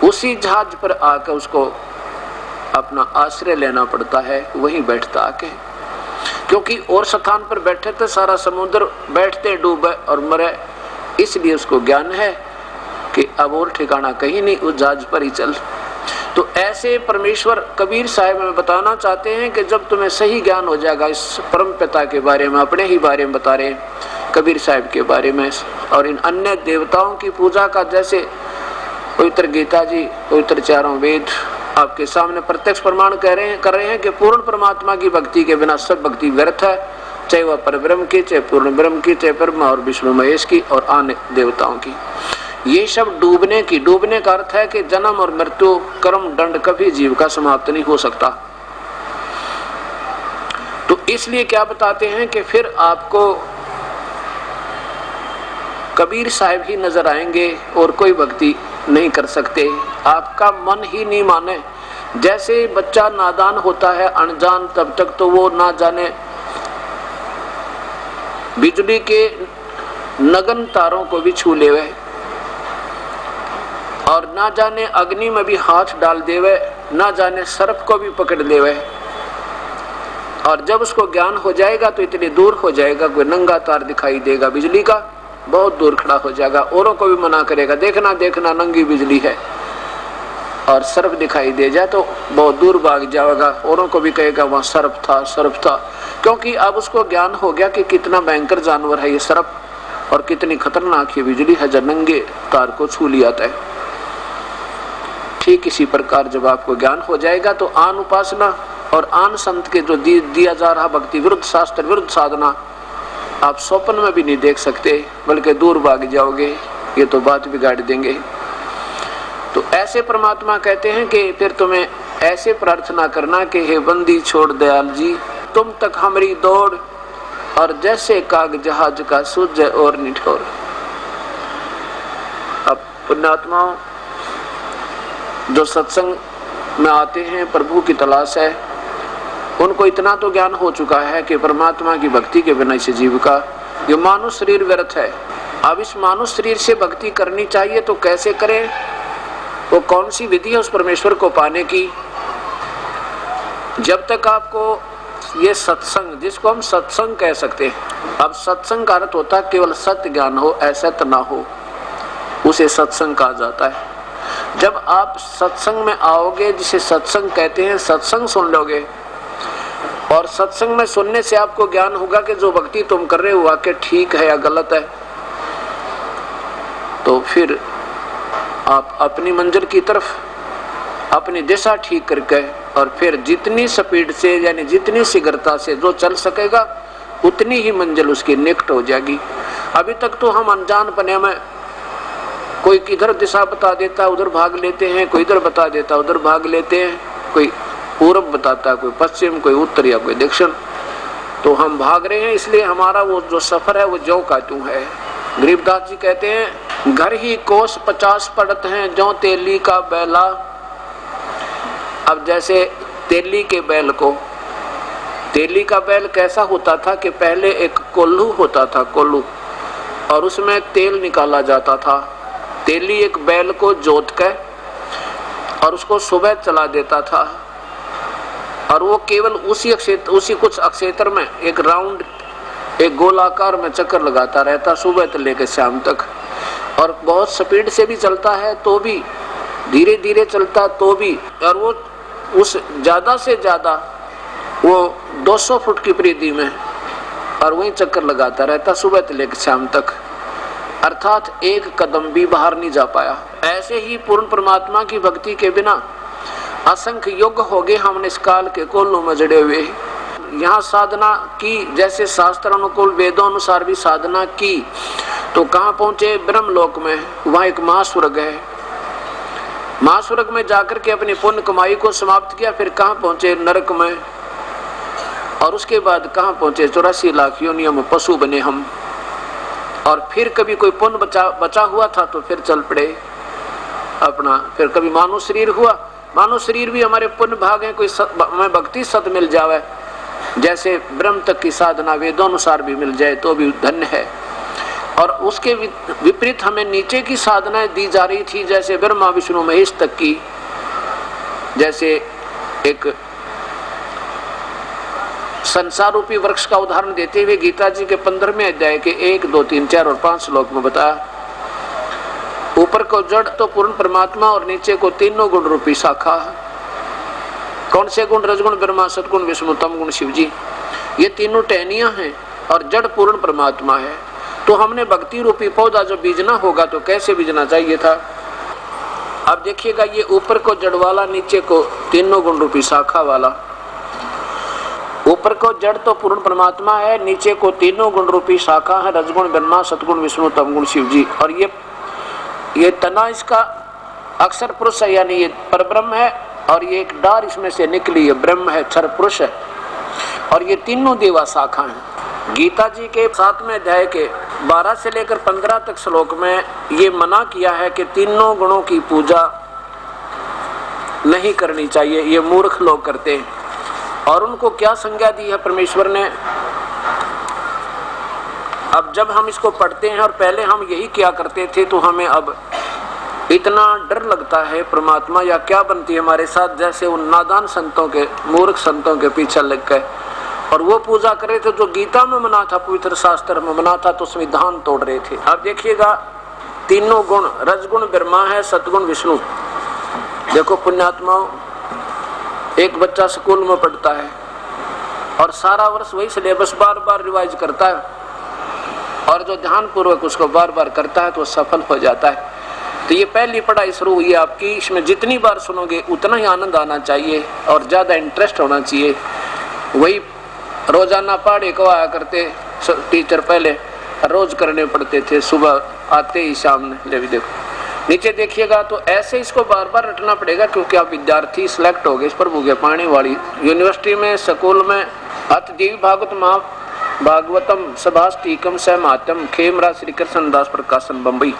उसी जहाज पर आकर उसको अपना आश्रय लेना पड़ता है, वहीं बैठता आके, क्योंकि और स्थान पर बैठे तो सारा समुद्र बैठते डूबे और मरे, इसलिए उसको ज्ञान है कि अब और ठिकाना कहीं नहीं, उस जहाज पर ही चल। तो ऐसे परमेश्वर कबीर साहब में बताना चाहते हैं कि जब तुम्हें सही ज्ञान हो जाएगा इस परम पिता के बारे में, अपने ही बारे में बता रहे कबीर साहब के बारे में, और इन अन्य देवताओं की पूजा का, जैसे पवित्र गीता जी, पवित्र चारों वेद आपके सामने प्रत्यक्ष प्रमाण कर रहे हैं कि पूर्ण परमात्मा की भक्ति के बिना सब भक्ति व्यर्थ है, चाहे वह परब्रह्म की, चाहे पूर्ण ब्रह्म की, चाहे ब्रह्मा और विष्णु महेश की और अन्य देवताओं की। ये सब डूबने का अर्थ है कि जन्म और मृत्यु, कर्म दंड कभी जीव का समाप्त नहीं हो सकता। तो इसलिए क्या बताते हैं कि फिर आपको कबीर साहब ही नजर आएंगे और कोई भक्ति नहीं कर सकते, आपका मन ही नहीं माने। जैसे बच्चा नादान होता है, अनजान, तब तक तो वो ना जाने बिजली के नगन तारों को भी छू लेवे और ना जाने अग्नि में भी हाथ डाल देवे, ना जाने सर्प को भी पकड़ लेवे। और जब उसको ज्ञान हो जाएगा तो इतनी दूर हो जाएगा, कोई नंगा तार दिखाई देगा बिजली का, बहुत दूर खड़ा हो जाएगा, औरों को भी मना करेगा, देखना देखना नंगी बिजली है। और सर्प दिखाई दे जाए तो बहुत दूर भाग जाएगा, औरों को भी कहेगा वहां सर्प था, सर्प था। क्योंकि अब उसको ज्ञान हो गया कि कितना भयंकर जानवर है ये सर्प और कितनी खतरनाक ये बिजली है जो नंगे तार को छू लिया है। ठीक इसी प्रकार जब आपको ज्ञान हो जाएगा तो आन उपासना और आन संत के जो दिया जा रहा भक्ति विरुद्ध, शास्त्र विरुद्ध साधना आप स्वप्न में भी नहीं देख सकते, बल्कि दूर भाग जाओगे, ये तो बात बिगाड़ देंगे। तो ऐसे परमात्मा कहते हैं कि फिर तुम्हें ऐसे प्रार्थना करना कि हे बंदी छोड़ दयाल जी, तुम तक हमारी दौड़ और जैसे काग जहाज का सूझ और निठोर। अब पुण्यात्माओं जो सत्संग में आते हैं, प्रभु की तलाश है, उनको इतना तो ज्ञान हो चुका है कि परमात्मा की भक्ति के बिना इस जीव का ये मानव शरीर व्यर्थ है। अब इस मानव शरीर से भक्ति करनी चाहिए तो कैसे करें, वो कौन सी विधि है उस परमेश्वर को पाने की। जब तक आपको ये सत्संग, जिसको हम सत्संग कह सकते हैं, अब सत्संग का अर्थ होता है केवल सत्य ज्ञान हो, असत ना हो, उसे सत्संग कहा जाता है। जब आप सत्संग में आओगे, जिसे सत्संग कहते हैं, सत्संग सुन लोगे और सत्संग में सुनने से आपको ज्ञान होगा कि जो भक्ति तुम कर रहे हो वाकई ठीक है या गलत है, तो फिर आप अपनी मंजिल की तरफ अपनी दिशा ठीक करके और फिर जितनी स्पीड से यानी जितनी शीघ्रता से जो चल सकेगा उतनी ही मंजिल उसकी निकट हो जाएगी। अभी तक तो हम अनजान पने में कोई किधर दिशा बता देता उधर भाग लेते हैं, कोई इधर बता देता उधर भाग लेते हैं, कोई पूर्व बताता, कोई पश्चिम, कोई उत्तर या कोई दक्षिण, तो हम भाग रहे हैं। इसलिए हमारा वो जो सफर है वो ज्यों का त्यों है। गरीबदास जी कहते हैं, घर ही कोस 50 पड़त हैं ज्यों तेली का बैला। अब जैसे तेली के बैल को, तेली का बैल कैसा होता था कि पहले एक कोल्हू होता था, कोल्हू, और उसमें तेल निकाला जाता था। तेली एक बैल को जोत कर और उसको सुबह चला देता था और वो केवल उसी कुछ अक्षेत्र में एक राउंड, एक गोलाकार में चक्कर लगाता रहता सुबह से लेकर शाम तक, और बहुत स्पीड से भी चलता है तो भी, धीरे धीरे चलता तो भी, और वो उस ज्यादा से ज्यादा वो 200 फुट की परिधि में और वहीं चक्कर लगाता रहता सुबह से लेकर शाम तक, अर्थात एक कदम भी बाहर नहीं जा पाया। ऐसे ही पूर्ण परमात्मा की भक्ति के बिना असंख्य युग हो गए हमने इस काल के कोलों में जड़े हुए। यहाँ साधना की, जैसे शास्त्र अनुकूल वेदों अनुसार भी साधना की, तो कहाँ पहुंचे? ब्रह्मलोक में। वहाँ एक महास्वर्ग है, महास्वर्ग में जाकर के अपनी पुण्य कमाई को समाप्त किया। फिर कहाँ पहुंचे? नरक में। और उसके बाद कहाँ पहुंचे? 84 लाख योनियों में पशु बने हम। और फिर कभी कोई पुण्य बचा हुआ था तो फिर चल पड़े अपना, फिर कभी मानव शरीर हुआ। मानव शरीर भी हमारे पुण्य भाग है, कोई हमें भक्ति सत मिल जावे, जैसे ब्रह्म तक की साधना वेदों अनुसार भी मिल जाए तो भी धन्य है। और उसके विपरीत हमें नीचे की साधनाएं दी जा रही थी, जैसे ब्रह्मा विष्णु महेश तक की। जैसे एक संसार रूपी वृक्ष का उदाहरण देते हुए गीता जी के 15वें अध्याय के 1, 2, 3, 4 और 5 श्लोक में बताया, ऊपर को जड़ तो पूर्ण परमात्मा और नीचे को तीनों गुण रूपी शाखा। कौन से गुण? रजगुण ब्रह्मा, सतगुण विष्णु, तम गुण शिव जी। ये तीनों टहनियां हैं और जड़ पूर्ण परमात्मा है। तो हमने भक्ति रूपी पौधा जो बीजना होगा तो कैसे बीजना चाहिए था? अब देखिएगा, ये ऊपर को जड़ वाला, नीचे को तीनों गुण रूपी शाखा वाला। ऊपर को जड़ तो पूर्ण परमात्मा है, नीचे को तीनों गुण रूपी शाखा है, रजगुण ब्रह्मा, सतगुण विष्णु, तम गुण शिव जी। और ये तना इसका अक्षर पुरुष है, यानी ये परब्रह्म है, और ये एक डार इसमें से निकली है, ब्रह्म है, क्षर पुरुष है। और ये तीनों देवा शाखा हैं। गीता जी के 7वें अध्याय के 12 से लेकर 15 तक श्लोक में ये मना किया है कि तीनों गुणों की पूजा नहीं करनी चाहिए, ये मूर्ख लोग करते हैं। और उनको क्या संज्ञा दी है परमेश्वर ने। अब जब हम इसको पढ़ते हैं और पहले हम यही किया करते थे, तो हमें अब इतना डर लगता है परमात्मा या क्या बनती है हमारे साथ, जैसे उन नादान संतों के, मूर्ख संतों के पीछे लग गए और वो पूजा कर रहे थे जो गीता में मना था, पवित्र शास्त्र में मना था, तो संविधान तोड़ रहे थे। अब देखिएगा, तीनों गुण, रजगुण ब्रह्मा है, सतगुण विष्णु। देखो पुण्यात्माओं, एक बच्चा स्कूल में पढ़ता है और सारा वर्ष वही सिलेबस बार बार रिवाइज करता है, और जो ध्यान पूर्वक उसको बार बार करता है तो सफल हो जाता है। तो ये पहली पढ़ाई शुरू हुई आपकी, इसमें जितनी बार सुनोगे उतना ही आनंद आना चाहिए और ज़्यादा इंटरेस्ट होना चाहिए। वही रोजाना पढ़े को आया करते टीचर, पहले रोज करने पड़ते थे, सुबह आते ही शाम ले भी। देखो नीचे देखिएगा, तो ऐसे इसको बार बार रटना पड़ेगा, क्योंकि आप विद्यार्थी सिलेक्ट हो गए इस प्रभु के पानी वाली यूनिवर्सिटी में, स्कूल में। अत देवी भागवत माँ भागवतम सभाष टीकम सहमातम खेमरा श्री कृष्ण दास प्रकाशन बम्बई।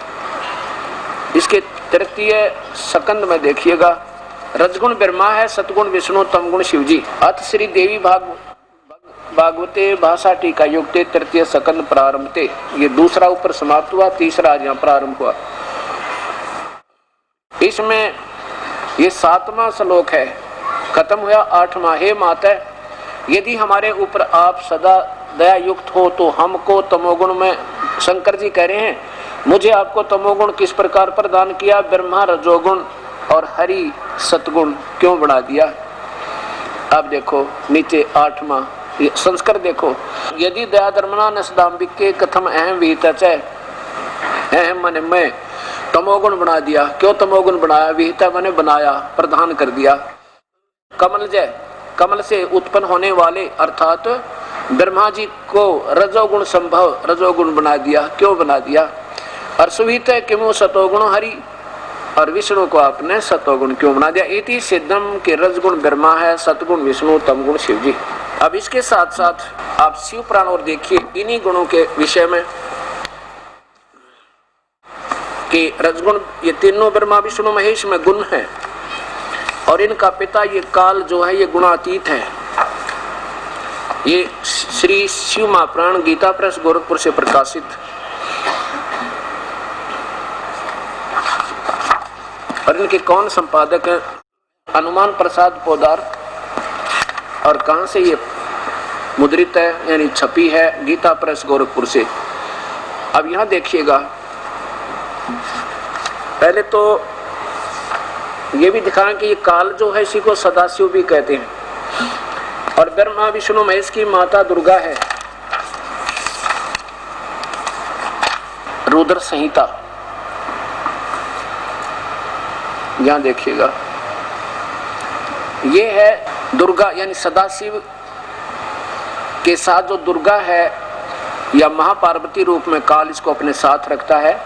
इसके तृतीय सकंद में देखिएगा, रजगुण ब्रह्मा है, सतगुण विष्णु, तमगुण शिवजी। अथ श्री देवी भागवते भाषा टीका युक्ते तृतीय सकंद प्रारंभते। ये दूसरा ऊपर समाप्त हुआ, तीसरा आज यहाँ प्रारंभ हुआ। इसमें ये 7वां श्लोक है, खत्म हुआ 8वां। हे माता, यदि हमारे ऊपर आप सदा दया युक्त हो तो हमको तमोगुण में, शंकर जी कह रहे हैं, मुझे आपको तमोगुण किस प्रकार प्रदान किया, ब्रह्मा रजोगुण और हरि सतगुण क्यों बढ़ा दिया। अब देखो नीचे 8वां संस्कार देखो, यदि दया धर्मना नसदाम्बिक के कथम अहम विहित अहम मन में तमोगुण बना दिया। क्यों तमोगुण बनाया, विहिता मैंने बनाया, प्रदान कर दिया। कमल जय, कमल से उत्पन्न होने वाले अर्थात ब्रह्मा जी को रजोगुण संभव, रजोगुण बना दिया। क्यों बना दिया। और सुवित किमु सतोगुण हरि, और विष्णु को आपने सतोगुण क्यों बना दिया। इति सिद्धम के रजगुण ब्रह्मा है, सतगुण विष्णु, तमगुण शिव जी। अब इसके साथ साथ आप शिव पुराण और देखिए इन्हीं गुणों के विषय में कि रजगुण, ये तीनों ब्रह्मा विष्णु महेश में गुण है, और इनका पिता ये काल जो है ये गुणातीत है। ये श्री शिव महापुराण गीता प्रेस गोरखपुर से प्रकाशित। और इनके कौन संपादक है, हनुमान प्रसाद पोदार। और कहां से ये मुद्रित है, यानी छपी है, गीता प्रेस गोरखपुर से। अब यहां देखिएगा, पहले तो ये भी दिखाएं कि ये काल जो है इसी को सदाशिव भी कहते हैं, और ब्रह्मा विष्णु महेश की माता दुर्गा है। रुद्र संहिता यहां देखिएगा, ये है दुर्गा, यानी सदाशिव के साथ जो दुर्गा है या महापार्वती रूप में काल इसको अपने साथ रखता है।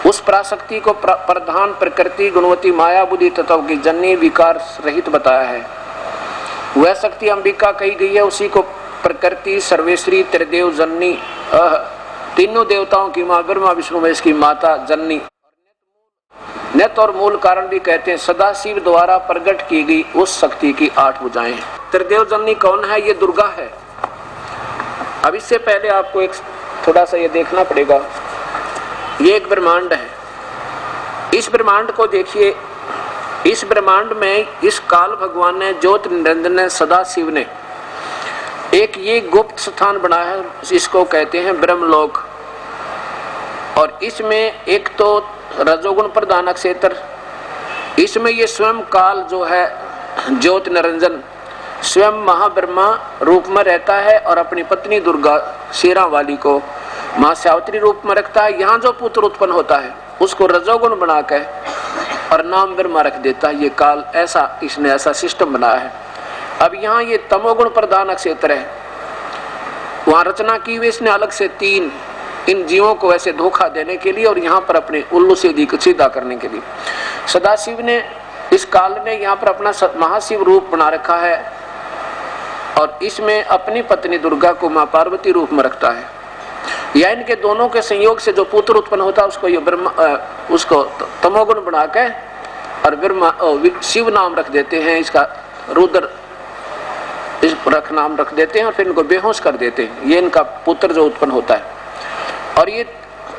उस पराशक्ति को प्रधान प्रकृति गुणवती माया बुद्धि तत्व की जननी विकार रहित बताया है। वह शक्ति अंबिका कही गई है, उसी को प्रकृति सर्वेश्वरी त्रिदेव जननी, तीनों देवताओं की मां, ब्रह्मा विष्णु महेश की माता जननी, नित और मूल कारण भी कहते हैं। सदाशिव द्वारा प्रकट की गई उस शक्ति की 8 भुजाएं हैं। त्रिदेव जननी कौन है, ये दुर्गा है। अब इससे पहले आपको एक थोड़ा सा ये देखना पड़ेगा, ये एक ब्रह्मांड है। इस ब्रह्मांड को देखिए, इस ब्रह्मांड में इस काल भगवान ने, ज्योत निरंजन ने, सदाशिव ने एक ये गुप्त स्थान बनाया है, इसको कहते हैं ब्रह्मलोक। और इसमें एक तो रजोगुण प्रधान क्षेत्र, इसमें ये स्वयं काल जो है ज्योत निरंजन स्वयं महाब्रह्मा रूप में रहता है, और अपनी पत्नी दुर्गा शेरा वाली को महासावित्री रूप में रखता है। यहाँ जो पुत्र उत्पन्न होता है उसको रजोगुण बनाकर और नाम ब्रह्मा रख देता है। ये काल ऐसा, इसने ऐसा सिस्टम बनाया है। अब यहाँ ये तमोगुण प्रधान क्षेत्र है, वहां रचना की हुई इसने अलग से 3 इन जीवों को ऐसे धोखा देने के लिए, और यहाँ पर अपने उल्लू सीधा करने के लिए सदाशिव ने, इस काल ने यहाँ पर अपना महाशिव रूप बना रखा है। और इसमें अपनी पत्नी दुर्गा को मां पार्वती रूप में रखता है। या इनके दोनों के संयोग से जो पुत्र उत्पन्न होता है उसको ये ब्रह्मा उसको तमोगुण बना के और ब्रह्मा शिव नाम रख देते हैं, इसका रुद्र इस रख नाम रख देते हैं और फिर इनको बेहोश कर देते हैं। ये इनका पुत्र जो उत्पन्न होता है। और ये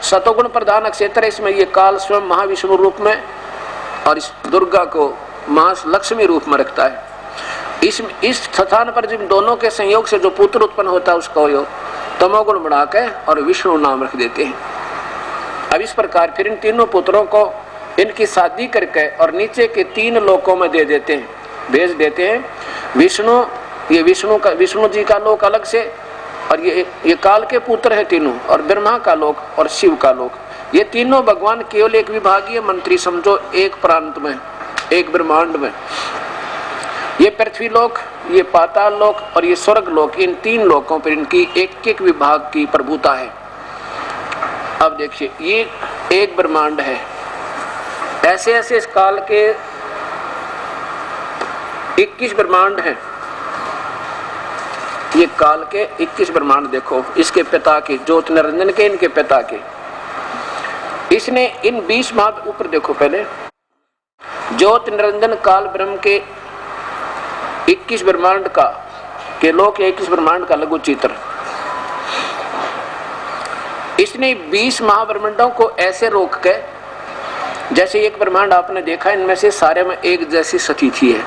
सतोगुण प्रधान क्षेत्र है, इसमें ये काल स्वयं महाविष्णु रूप में और इस दुर्गा को महालक्ष्मी रूप में रखता है। इस स्थान पर जिन दोनों के संयोग से जो पुत्र उत्पन्न होता है उसको यो तमोगुण बना के और विष्णु नाम रख देते हैं। अब इस प्रकार फिर इन तीनों पुत्रों को इनकी शादी करके और नीचे के 3 लोकों में दे देते हैं, भेज देते हैं। विष्णु जी का लोक अलग से, और ये काल के पुत्र है तीनों, और ब्रह्मा का लोक और शिव का लोक। ये तीनों भगवान केवल एक विभागीय मंत्री समझो, एक प्रांत में, एक ब्रह्मांड में। ये पृथ्वी लोक, ये पाताल लोक और ये स्वर्ग लोक, इन 3 लोकों पर इनकी एक एक विभाग की प्रभुता है। अब देखिए ये एक ब्रह्मांड है। ऐसे ऐसे इस काल के 21 ब्रह्मांड हैं। ये काल के 21 ब्रह्मांड देखो, इसके पिता के ज्योत निरंजन के, इनके पिता के। इसने इन 20 माह ऊपर देखो, पहले ज्योत निरंजन काल ब्रह्म के 21 ब्रह्मांड का के लोक 21 ब्रह्मांड का लघु चित्र। इसने 20 महाब्रह्मांडों को ऐसे रोक के, जैसे एक ब्रह्मांड आपने देखा इनमें से सारे में एक जैसी स्थिति है।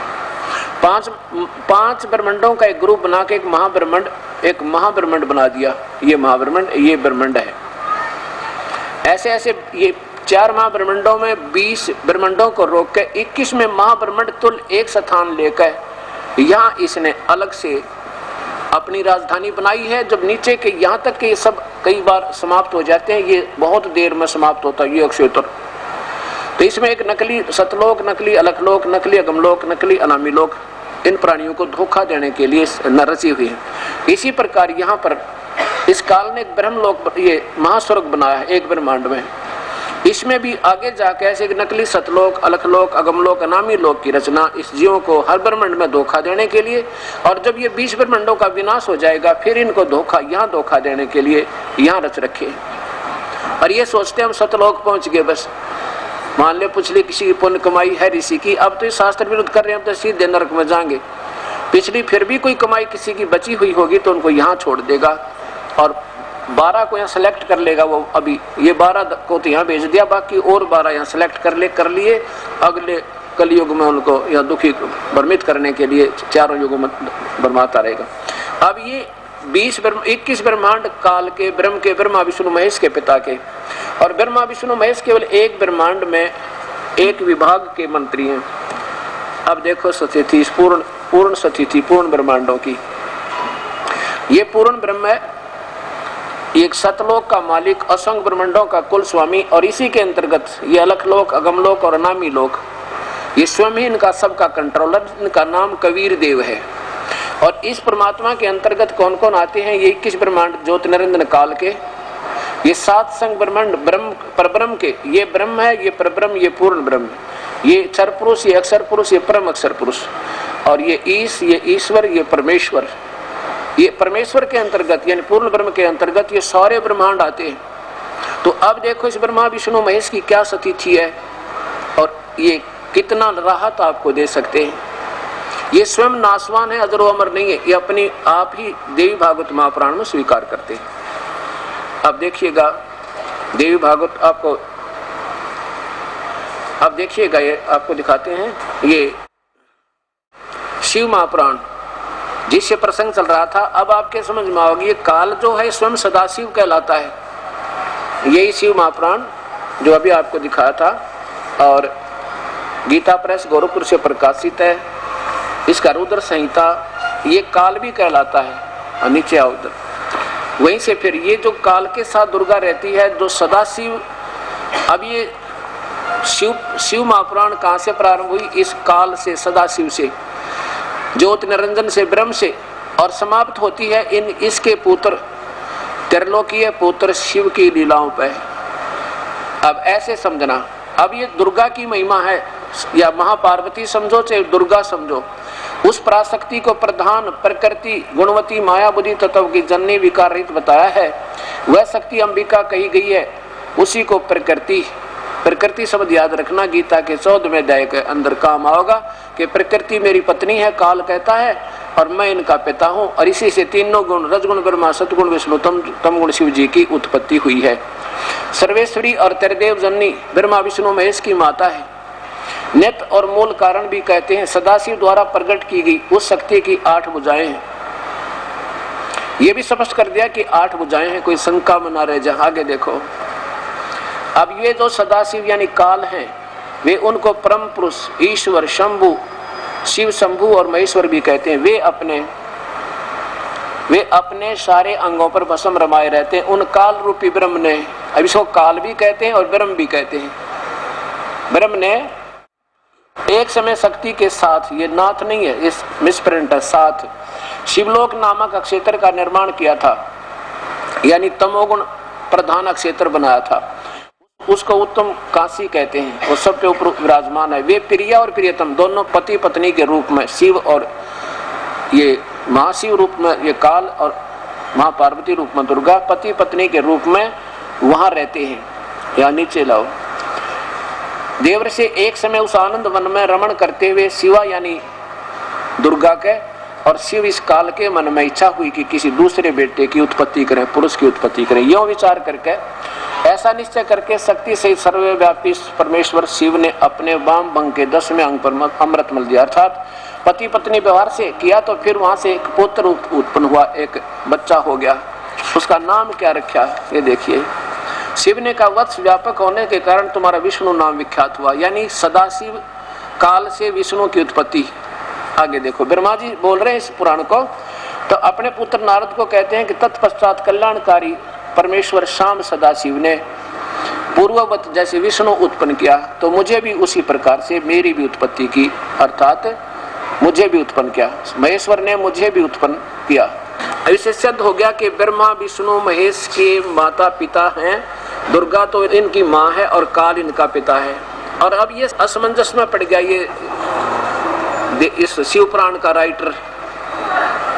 5 ब्रह्मांडों का एक ग्रुप बना के एक महाब्रह्मांड बना दिया। ये महाब्रह्मांड, ये ब्रह्मांड है। ऐसे ऐसे ये 4 महाब्रह्मांडों में 20 ब्रह्मांडों को रोक के 21 में महाब्रह्मांड तुल एक स्थान लेकर यहाँ इसने अलग से अपनी राजधानी बनाई है। जब नीचे के यहाँ तक के ये सब कई बार समाप्त हो जाते हैं, ये बहुत देर में समाप्त होता है ये क्षेत्र। तो इसमें एक नकली सतलोक, नकली अलखलोक, नकली अगमलोक, नकली अनामीलोक, इन प्राणियों को धोखा देने के लिए न रची हुई है। इसी प्रकार यहाँ पर इस काल ने एक ब्रह्मलोक, ये महास्वर्ग बनाया है एक ब्रह्मांड में। इसमें भी आगे जाके ऐसे एक नकली सतलोक, अलखलोक, अगमलोक, अनामी लोक की रचना इस जीवों को हर ब्रह्मांड में धोखा देने के लिए। और जब ये 20 ब्रह्मांडों का विनाश हो जाएगा फिर इनको यहाँ धोखा देने के लिए यहाँ रच रखे। और ये सोचते हम सतलोक पहुंच गए, बस मान ले पिछली किसी की पुण्य कमाई है ऋषि की, अब तो शास्त्र विरुद्ध कर रहे हैं, अब तो सीधे नरक में जाएंगे। पिछली फिर भी कोई कमाई किसी की बची हुई होगी तो उनको यहाँ छोड़ देगा और 12 को यहाँ सेलेक्ट कर लेगा वो। अभी ये 12 को तो यहाँ भेज दिया, बाकी और 12 यहाँ सेलेक्ट कर लिए। अगले कलयुग में उनको यहाँ दुखी भ्रमित करने के लिए चारों युगों में भरमाता रहेगा। अब ये 21 ब्रह्मांड काल के ब्रह्मा विष्णु महेश के पिता के, और ब्रह्मा विष्णु महेश केवल एक ब्रह्मांड में एक विभाग के मंत्री हैं। अब देखो स्थिति पूर्ण स्थिति पूर्ण ब्रह्मांडों की। ये पूर्ण ब्रह्म है, एक सतलोक का मालिक, असंख्य ब्रह्मांडों का कुल स्वामी, और इसी के अंतर्गत ये अलखलोक, अगमलोक और अनामी लोक, ये स्वयं ही इनका सबका कंट्रोलर। इनका नाम कबीर देव है। और इस परमात्मा के अंतर्गत कौन कौन आते हैं? ये 21 ब्रह्मांड ज्योति निरंजन काल के, ये 7 संग ब्रह्मांड ब्रह्म परब्रह्म के, ये ब्रह्म है, ये परब्रह्म, ये पूर्ण ब्रह्म, ये क्षर पुरुष, ये अक्षर पुरुष, ये परम अक्षर पुरुष, और ये ईश्वर, ये परमेश्वर। ये परमेश्वर के अंतर्गत यानी पूर्ण ब्रह्म के अंतर्गत ये सारे ब्रह्मांड आते हैं। तो अब देखो इस ब्रह्मा विष्णु महेश की क्या स्थिति है और ये कितना राहत आपको दे सकते हैं। ये स्वयं नाशवान है, अजरो अमर नहीं है, ये अपनी आप ही देवी भागवत महापुराण में स्वीकार करते हैं। अब देखिएगा देवी भागवत आपको, अब देखिएगा ये आपको दिखाते हैं, ये शिव महापुराण जिससे प्रसंग चल रहा था। अब आपके समझ में आओगे ये काल जो है स्वयं सदाशिव कहलाता है। यही शिव महापुराण जो अभी आपको दिखाया था और गीता प्रेस गोरखपुर से प्रकाशित है। इसका रुद्र संहिता ये काल भी कहलाता है। और नीचे आओ उधर, वहीं से फिर ये जो काल के साथ दुर्गा रहती है जो सदाशिव। अब ये शिव महापुराण कहाँ से प्रारंभ हुई? इस काल से, सदाशिव से, ज्योति निरंजन से, ब्रह्म से, और समाप्त होती है इसके पुत्र त्रिलोकीय पुत्र शिव की लीलाओं पे। अब ऐसे समझना, अब ये दुर्गा की महिमा है, या महापार्वती समझो चाहे दुर्गा समझो, उस पराशक्ति को प्रधान प्रकृति गुणवती माया बुद्धि तत्व की जननी विकार रहित बताया है। वह शक्ति अंबिका कही गई है, उसी को प्रकृति, प्रकृति शब्द याद रखना, गीता के 14वें अध्याय के अंदर काम आओगा कि प्रकृति मेरी पत्नी है, काल कहता है, और मैं इनका पिता हूं, और इसी से तीनों गुण रजगुण ब्रह्मा सतगुण विष्णु तम गुण शिव जी की उत्पत्ति हुई है। सर्वेश्वरी और त्रिदेव जननी ब्रह्मा विष्णु महेश की माता है। नित्य और मूल कारण भी कहते हैं। सदाशिव द्वारा प्रकट की गई उस शक्ति की 8 भुजाएं हैं। यह भी स्पष्ट कर दिया कि 8 भुजाएं हैं, कोई शंका में ना रह जाए। आगे देखो, अब ये जो सदाशिव यानी काल हैं, वे उनको परम पुरुष ईश्वर शंभु, शिव शंभु और महेश्वर भी कहते हैं। वे अपने सारे अंगों पर भस्म रमाए रहते हैं। उन काल रूपी ब्रह्म ने, अब इसको काल भी कहते हैं और ब्रह्म भी कहते हैं, ब्रह्म ने एक समय शक्ति के साथ, ये नाथ नहीं है, इस मिसप्रिंट है, साथ शिवलोक नामक अक्षेत्र का निर्माण किया था, यानी तमोगुण प्रधान अक्षेत्र बनाया था। उसको उत्तम काशी कहते हैं, वो सब के ऊपर विराजमान है। वे प्रिया और प्रियतम दोनों पति पत्नी के रूप में, शिव और ये महाशिव रूप में ये काल और महापार्वती रूप में दुर्गा पति पत्नी के रूप में वहां रहते हैं। या नीचे लाओ, देवर से एक समय उस आनंद वन में रमण करते हुए शिवा यानी दुर्गा के और शिव इस काल के मन में इच्छा हुई कि किसी दूसरे बेटे की उत्पत्ति करें, पुरुष की उत्पत्ति करें। यो विचार करके, ऐसा निश्चय करके शक्ति से सर्वव्यापी परमेश्वर शिव ने अपने वाम भंग के 10वें अंग पर अमृत मल दिया, अर्थात पति पत्नी व्यवहार से किया, तो फिर वहां से एक पुत्र उत्पन्न हुआ, एक बच्चा हो गया। उसका नाम क्या रखा, ये देखिए। शिव ने कहा, वत्स व्यापक होने के कारण तुम्हारा विष्णु नाम विख्यात हुआ, यानी सदाशिव काल से विष्णु की उत्पत्ति। आगे देखो, ब्रह्मा जी बोल रहे हैं इस पुराण को, तो अपने पुत्र नारद को कहते हैं कि तत्पश्चात कल्याणकारी परमेश्वर शाम सदाशिव ने पूर्ववत जैसे विष्णु उत्पन्न किया, तो मुझे भी उसी प्रकार से मेरी भी उत्पत्ति की, अर्थात मुझे भी उत्पन्न किया। महेश्वर ने मुझे भी उत्पन्न किया। इससे सिद्ध हो गया कि ब्रह्मा विष्णु महेश के माता पिता हैं, दुर्गा तो इनकी माँ है और काल इनका पिता है। और अब ये असमंजस में पड़ गया ये इस शिव पुराण का राइटर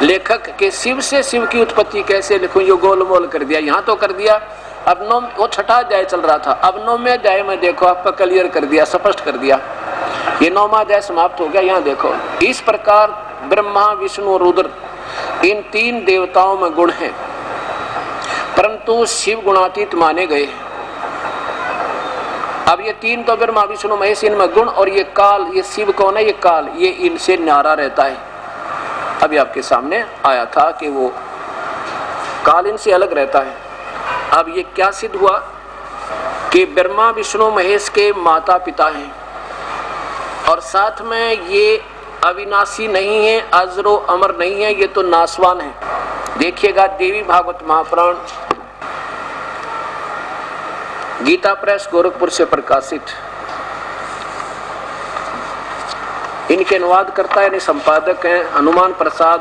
लेखक के शिव से शिव की उत्पत्ति कैसे लिखूं, ये गोलमोल कर दिया। यहाँ तो कर दिया, अब वो 6वां अध्याय चल रहा था, अब 9वें अध्याय में देखो आपका क्लियर कर दिया, स्पष्ट कर दिया। ये 9वां अध्याय समाप्त हो गया। यहाँ देखो, इस प्रकार ब्रह्मा विष्णु और रुद्र इन 3 देवताओं में गुण हैं, परंतु शिव गुणातीत माने गए। अब ये 3 तो ब्रह्मा विष्णु महेश इनमें गुण, और ये काल, ये शिव कौन है, ये काल, ये इनसे न्यारा रहता है। अभी आपके सामने आया था कि वो काल इनसे अलग रहता है। अब ये क्या सिद्ध हुआ कि ब्रह्मा विष्णु महेश के माता पिता हैं, और साथ में ये अविनाशी नहीं है, अजरो अमर नहीं है, ये तो नासवान है। देखिएगा देवी भागवत महापुराण गीता प्रेस गोरखपुर से प्रकाशित, इनके अनुवाद करता यानी संपादक हैं हनुमान प्रसाद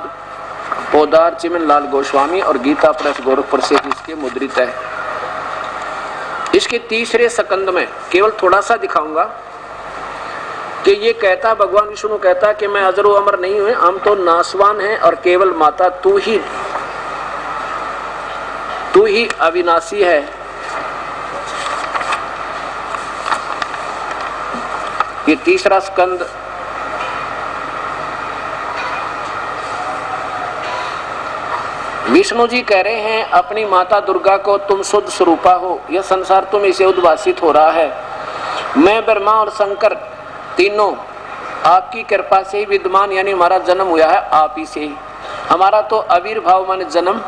पोदार चिमन लाल गोस्वामी, और गीता प्रेस गोरखपुर से इसके मुद्रित है। इसके 3रे स्कंद में केवल थोड़ा सा दिखाऊंगा कि ये कहता, भगवान विष्णु कहता कि मैं अजरो अमर नहीं हूं, हम तो नासवान हैं, और केवल माता तू ही अविनाशी है। ये 3रा स्कंद विष्णु जी कह रहे हैं अपनी माता दुर्गा को, तुम शुद्ध स्वरूपा हो, यह संसार तुम इसे उद्भासित हो रहा है। मैं ब्रह्मा और शंकर तीनों आपकी कृपा से ही विद्यमान, यानी हमारा जन्म हुआ है आप ही से। हमारा तो आविर्भाव मन जन्म,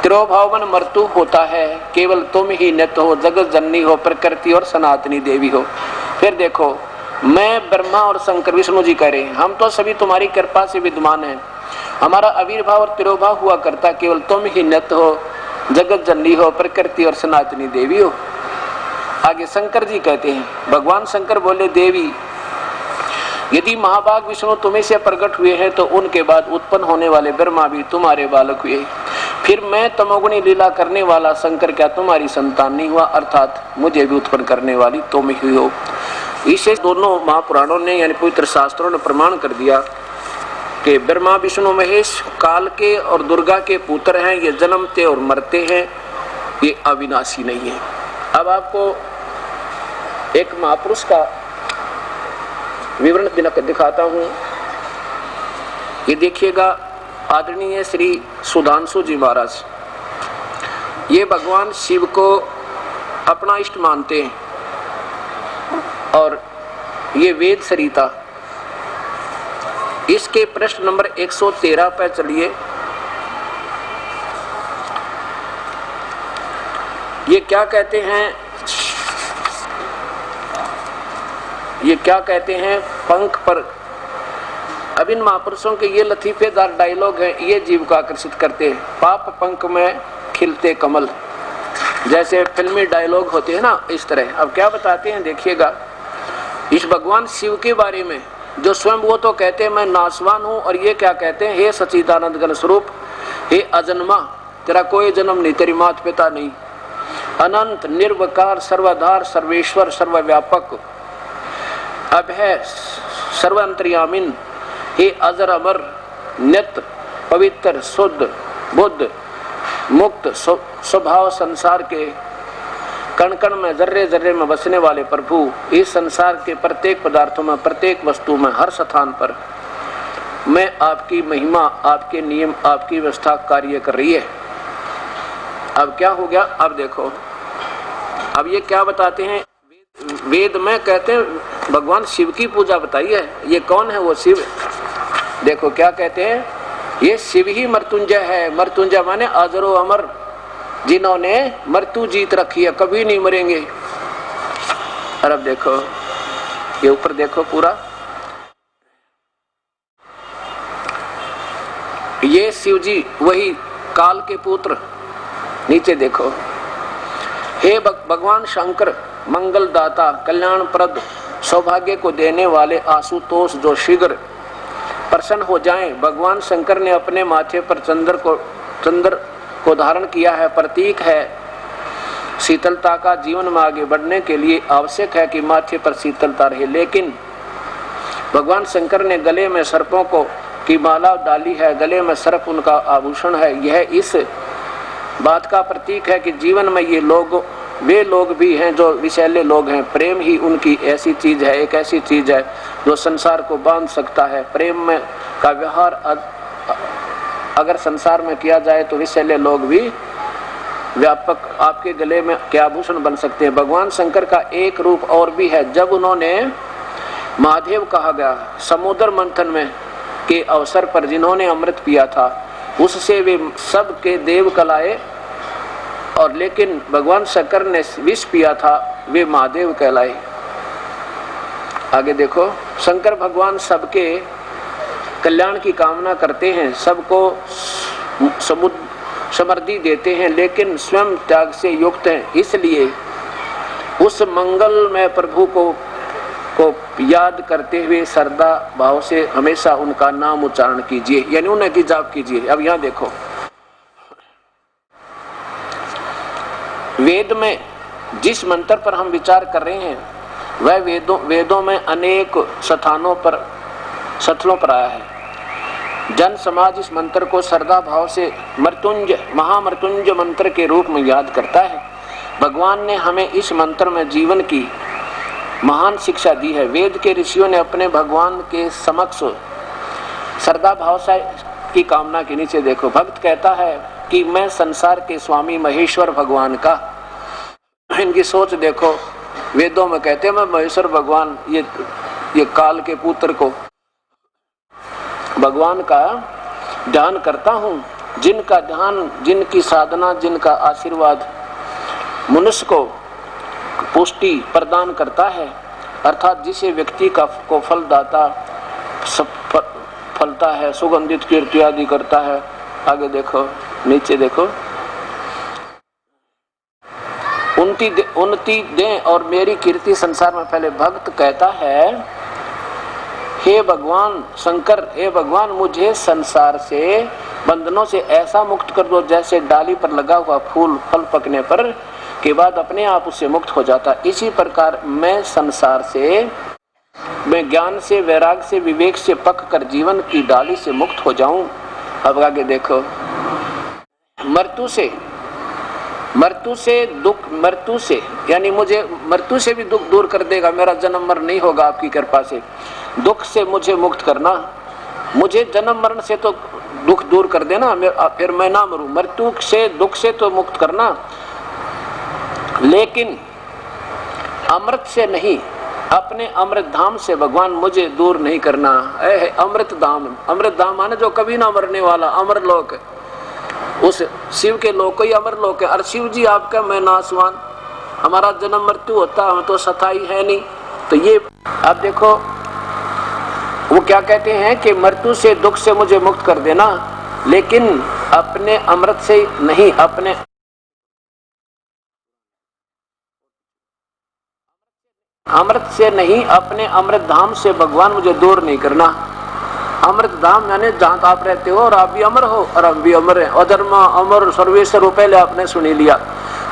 तिरोभाव मन मृत्यु होता है, केवल तुम ही नित्य हो, जगत जननी हो, प्रकृति और सनातनी देवी हो। फिर देखो, मैं ब्रह्मा और शंकर, विष्णु जी कह रहे हैं हम तो सभी तुम्हारी कृपा से विद्यमान हैं, हमारा आविर्भाव और तिरोभाव हुआ करता, केवल तुम ही नित्य हो, जगत जननी हो, प्रकृति और सनातनी देवी हो। आगे शंकर जी कहते हैं, भगवान शंकर बोले, देवी यदि महाभाग विष्णु तुम्हें से प्रकट हुए हैं, तो उनके बाद उत्पन्न होने वाले ब्रह्मा भी तुम्हारे बालक हुए, फिर मैं तमोगुणी लीला करने वाला शंकर क्या तुम्हारी संतान नहीं हुआ, अर्थात मुझे भी उत्पन्न करने वाली तुम ही हो। इसे दोनों महापुराणों ने यानी पवित्र शास्त्रों ने प्रमाण कर दिया कि ब्रह्मा विष्णु महेश काल के और दुर्गा के पुत्र हैं, ये जन्मते और मरते हैं, ये अविनाशी नहीं है। अब आपको एक महापुरुष का विवरण दिखाता हूं। ये देखिएगा, आदरणीय श्री सुधांशु जी महाराज, ये भगवान शिव को अपना इष्ट मानते हैं और ये वेद सरिता। इसके प्रश्न नंबर 113 पर चलिए। ये क्या कहते हैं, ये क्या कहते हैं, पंख पर। अब इन महापुरुषों के ये लतीफेदार डायलॉग हैं, ये जीव को आकर्षित करते हैं। पाप पंख में खिलते कमल, जैसे फिल्मी डायलॉग होते हैं ना, इस तरह। अब क्या बताते हैं देखिएगा, इस भगवान शिव के बारे में, जो स्वयं वो तो कहते हैं मैं नाशवान हूं, और ये क्या कहते हैं, हे सच्चिदानंद घन स्वरूप, हे अजन्मा, तेरा कोई जन्म नहीं, तेरी मात पिता नहीं, अनंत निर्विकार सर्वाधार सर्वेश्वर सर्वव्यापक अभय सर्वांतर्यामिन, हे अजर अमर नित्य पवित्र शुद्ध बुद्ध मुक्त स्वभाव, संसार के कण कण में जर्रे जर्रे में बसने वाले प्रभु, इस संसार के प्रत्येक पदार्थों में, प्रत्येक वस्तु में, हर स्थान पर मैं आपकी महिमा, आपके नियम, आपकी व्यवस्था कार्य कर रही है। अब क्या हो गया, अब देखो, अब ये क्या बताते हैं, वेद में कहते हैं भगवान शिव की पूजा बताई है। ये कौन है वो शिव? देखो क्या कहते हैं, ये शिव ही मृत्युंजय है। मृत्युंजय माने अजरो अमर, जिन्होंने मृत्यु जीत रखी है, कभी नहीं मरेंगे। और अब देखो, ये ऊपर देखो पूरा, ये शिव जी वही काल के पुत्र। नीचे देखो, हे भगवान शंकर, मंगल दाता, कल्याण प्रद, सौभाग्य को देने वाले आशुतोष, जो शीघ्र प्रसन्न हो जाएं। भगवान शंकर ने अपने माथे पर चंद्र को धारण किया है, प्रतीक है शीतलता का। जीवन में आगे बढ़ने के लिए आवश्यक है कि माथे पर शीतलता रहे, लेकिन भगवान शंकर ने गले में सर्पों की माला डाली है। गले में सर्प उनका आभूषण है। यह इस बात का प्रतीक है कि जीवन में ये लोग, वे लोग भी हैं जो विषैले लोग हैं। प्रेम ही उनकी ऐसी चीज है, एक ऐसी चीज है जो संसार को बांध सकता है। प्रेम में का व्यवहार अगर संसार में किया जाए तो विषैले लोग भी व्यापक आपके गले में क्या आभूषण बन सकते हैं। भगवान शंकर का एक रूप और भी है। जब उन्होंने महादेव कहा गया समुद्र मंथन में के अवसर पर, जिन्होंने अमृत पिया था, उससे वे सब के देव कहलाए, और लेकिन भगवान शंकर ने विष पिया था, वे महादेव कहलाए। आगे देखो, शंकर भगवान सबके कल्याण की कामना करते हैं, सबको समृद्धि देते हैं, लेकिन स्वयं त्याग से युक्त हैं। इसलिए उस मंगल में प्रभु को याद करते हुए श्रद्धा भाव से हमेशा उनका नाम उच्चारण कीजिए, यानी उन्हें की जाप कीजिए। अब यहाँ देखो, वेद में जिस मंत्र पर हम विचार कर रहे हैं वह वेदों में अनेक स्थानों पर स्थलों पर आया है। जन समाज इस मंत्र को श्रद्धा भाव से मृत्युंजय, महामृत्युंजय मंत्र के रूप में याद करता है। भगवान ने हमें इस मंत्र में जीवन की महान शिक्षा दी है। वेद के ऋषियों ने अपने भगवान के समक्ष श्रद्धा भाव से की कामना की। नीचे देखो, भक्त कहता है कि मैं संसार के स्वामी महेश्वर भगवान का, इनकी सोच देखो, वेदों में कहते हैं मैं महेश्वर भगवान, ये काल के पुत्र को भगवान का ध्यान करता हूँ। जिनका ध्यान, जिनकी साधना, जिनका आशीर्वाद मनुष्य को पुष्टि प्रदान करता है, अर्थात जिसे व्यक्ति को फलदाता फलता है, सुगंधित कीर्ति आदि करता है। आगे देखो, नीचे देखो, उन्नति दें और मेरी कीर्ति संसार में फैले। भक्त कहता है, हे भगवान शंकर, हे भगवान, मुझे संसार से बंधनों से ऐसा मुक्त कर दो जैसे डाली पर लगा हुआ फूल फल पकने पर के बाद अपने आप उससे मुक्त हो जाता। इसी प्रकार मैं संसार से मैं ज्ञान से, वैराग से, विवेक से पक कर जीवन की डाली से मुक्त हो जाऊं। अब आगे देखो, मृत्यु से दुख, मृत्यु से यानी मुझे मृत्यु से भी दुख दूर कर देगा, मेरा जन्म मरण नहीं होगा आपकी कृपा से। दुख से मुझे मुक्त करना, मुझे जन्म मरण से तो दुख दूर कर देना, फिर मैं ना मरूं। मृत्यु से, दुख से तो मुक्त करना, लेकिन अमृत से नहीं, अपने अमृत धाम से भगवान मुझे दूर नहीं करना। अमृत धाम, अमृत धाम माने जो कभी ना मरने वाला अमर लोक, उस शिव के लोक को ही अमर लोक है। और शिव जी आपका, मैं नासवान, हमारा जन्म मृत्यु होता, हम तो सताई है नहीं। तो ये आप देखो, वो क्या कहते हैं कि मृत्यु से, दुख से मुझे मुक्त कर देना, लेकिन अपने अमृत से नहीं, अपने अमृत से नहीं, अपने अमृत धाम से भगवान मुझे दूर नहीं करना। अमृत धाम यानी जहां आप रहते हो और आप भी अमर हो और हम भी अमर हैं। अधर्मा अमर सर्वेश्वर, पहले आपने सुन लिया।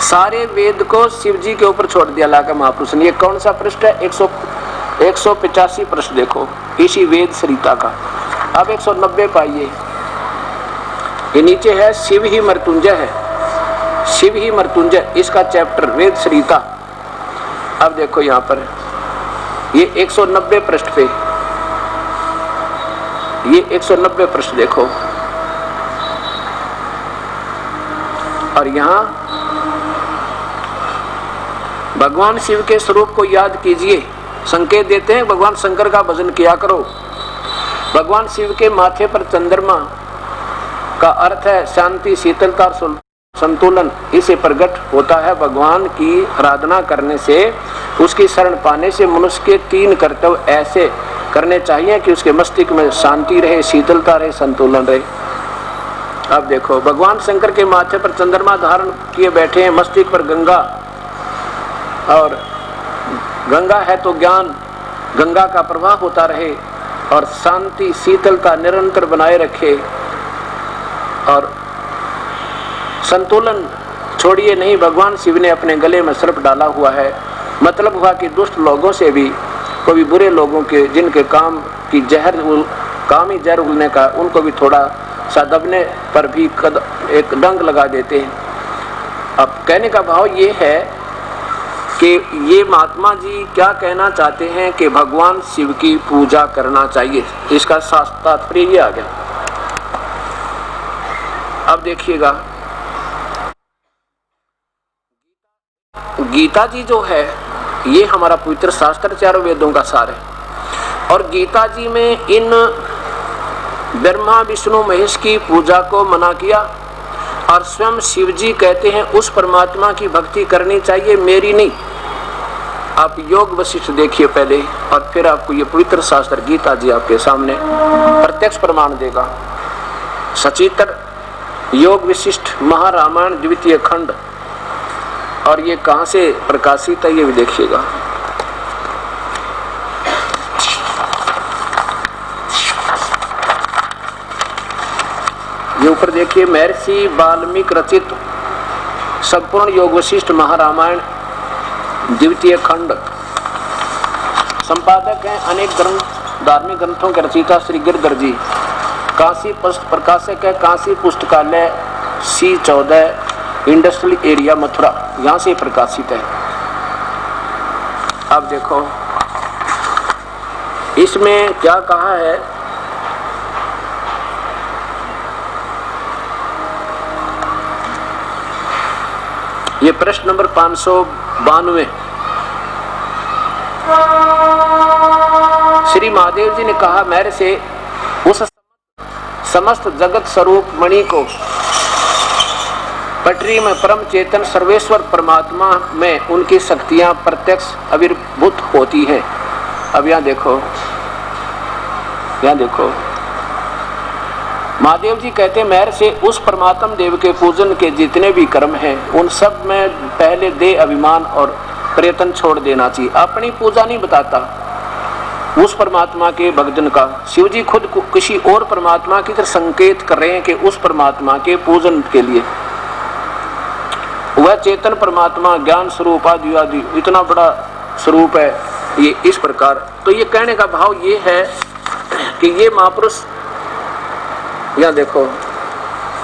सारे वेद को शिव जी के ऊपर छोड़ दिया लाकर महापुरुष ने। ये कौन सा पृष्ठ है? 185 पृष्ठ देखो, इसी वेद सरिता का। अब 190 पाइए, ये नीचे है शिव ही मृत्युंजय है, शिव ही मृत्युंजय, इसका चैप्टर वेद सरिता। अब देखो यहां पर ये 190 पृष्ठ पे, ये 190 पृष्ठ देखो, और यहां भगवान शिव के स्वरूप को याद कीजिए। संकेत देते हैं भगवान शंकर का भजन किया करो। भगवान शिव के माथे पर चंद्रमा का अर्थ है शांति, शीतलता और संतुलन। इसे प्रकट होता है भगवान की आराधना करने से, उसकी शरण पाने से मनुष्य के 3 कर्तव्य ऐसे करने चाहिए कि उसके मस्तिष्क में शांति रहे, शीतलता रहे, संतुलन रहे। अब देखो, भगवान शंकर के माथे पर चंद्रमा धारण किए बैठे हैं, मस्तिष्क पर गंगा, और गंगा है तो ज्ञान, गंगा का प्रवाह होता रहे और शांति, शीतलता निरंतर बनाए रखे, और संतुलन छोड़िए नहीं। भगवान शिव ने अपने गले में सर्प डाला हुआ है। मतलब हुआ कि दुष्ट लोगों से भी, कोई बुरे लोगों के, जिनके काम की काम ही जहर उगलने का, उनको भी थोड़ा सा दबने पर भी एक डंक लगा देते हैं। अब कहने का भाव ये है कि ये महात्मा जी क्या कहना चाहते हैं कि भगवान शिव की पूजा करना चाहिए। इसका तात्पर्य ये आ गया। अब देखिएगा, गीता जी जो है ये हमारा पवित्र शास्त्र, चारों वेदों का सार है। और गीता जी में इन ब्रह्मा विष्णु महेश की पूजा को मना किया, और स्वयं शिव जी कहते हैं उस परमात्मा की भक्ति करनी चाहिए, मेरी नहीं। आप योग वशिष्ठ देखिए पहले, और फिर आपको ये पवित्र शास्त्र गीता जी आपके सामने प्रत्यक्ष प्रमाण देगा। सचित्र योग विशिष्ट महारामायण द्वितीय खंड, और ये कहां से प्रकाशित है ये भी देखिएगा। ये ऊपर देखिए, महर्षि वाल्मीकि रचित संपूर्ण योग वशिष्ठ महारामायण द्वितीय खंड। संपादक हैं अनेक ग्रंथ, धार्मिक ग्रंथों के रचयिता श्री गिरधर जी। काशी प्रकाशक है काशी पुस्तकालय C14 इंडस्ट्रियल एरिया मथुरा, यहां से प्रकाशित है। अब देखो इसमें क्या कहा है, ये प्रश्न नंबर 592। श्री महादेव जी ने कहा, मेरे से उस समस्त जगत स्वरूप मणि को पटरी में परम चेतन सर्वेश्वर परमात्मा में उनकी शक्तियां प्रत्यक्ष आविर्भूत होती हैं। अब यहाँ देखो, महादेव जी कहते हैं, मेरे से उस परमात्म देव के पूजन के जितने भी कर्म हैं उन सब में पहले दे अभिमान और प्रयत्न छोड़ देना चाहिए। अपनी पूजा नहीं बताता, उस परमात्मा के भक्तजन का। शिव जी खुद किसी और परमात्मा की तरफ संकेत कर रहे हैं कि उस परमात्मा के पूजन के लिए वह चेतन परमात्मा ज्ञान स्वरूप आदि इतना बड़ा स्वरूप है ये इस प्रकार। तो ये कहने का भाव ये है कि ये महापुरुष, यहाँ देखो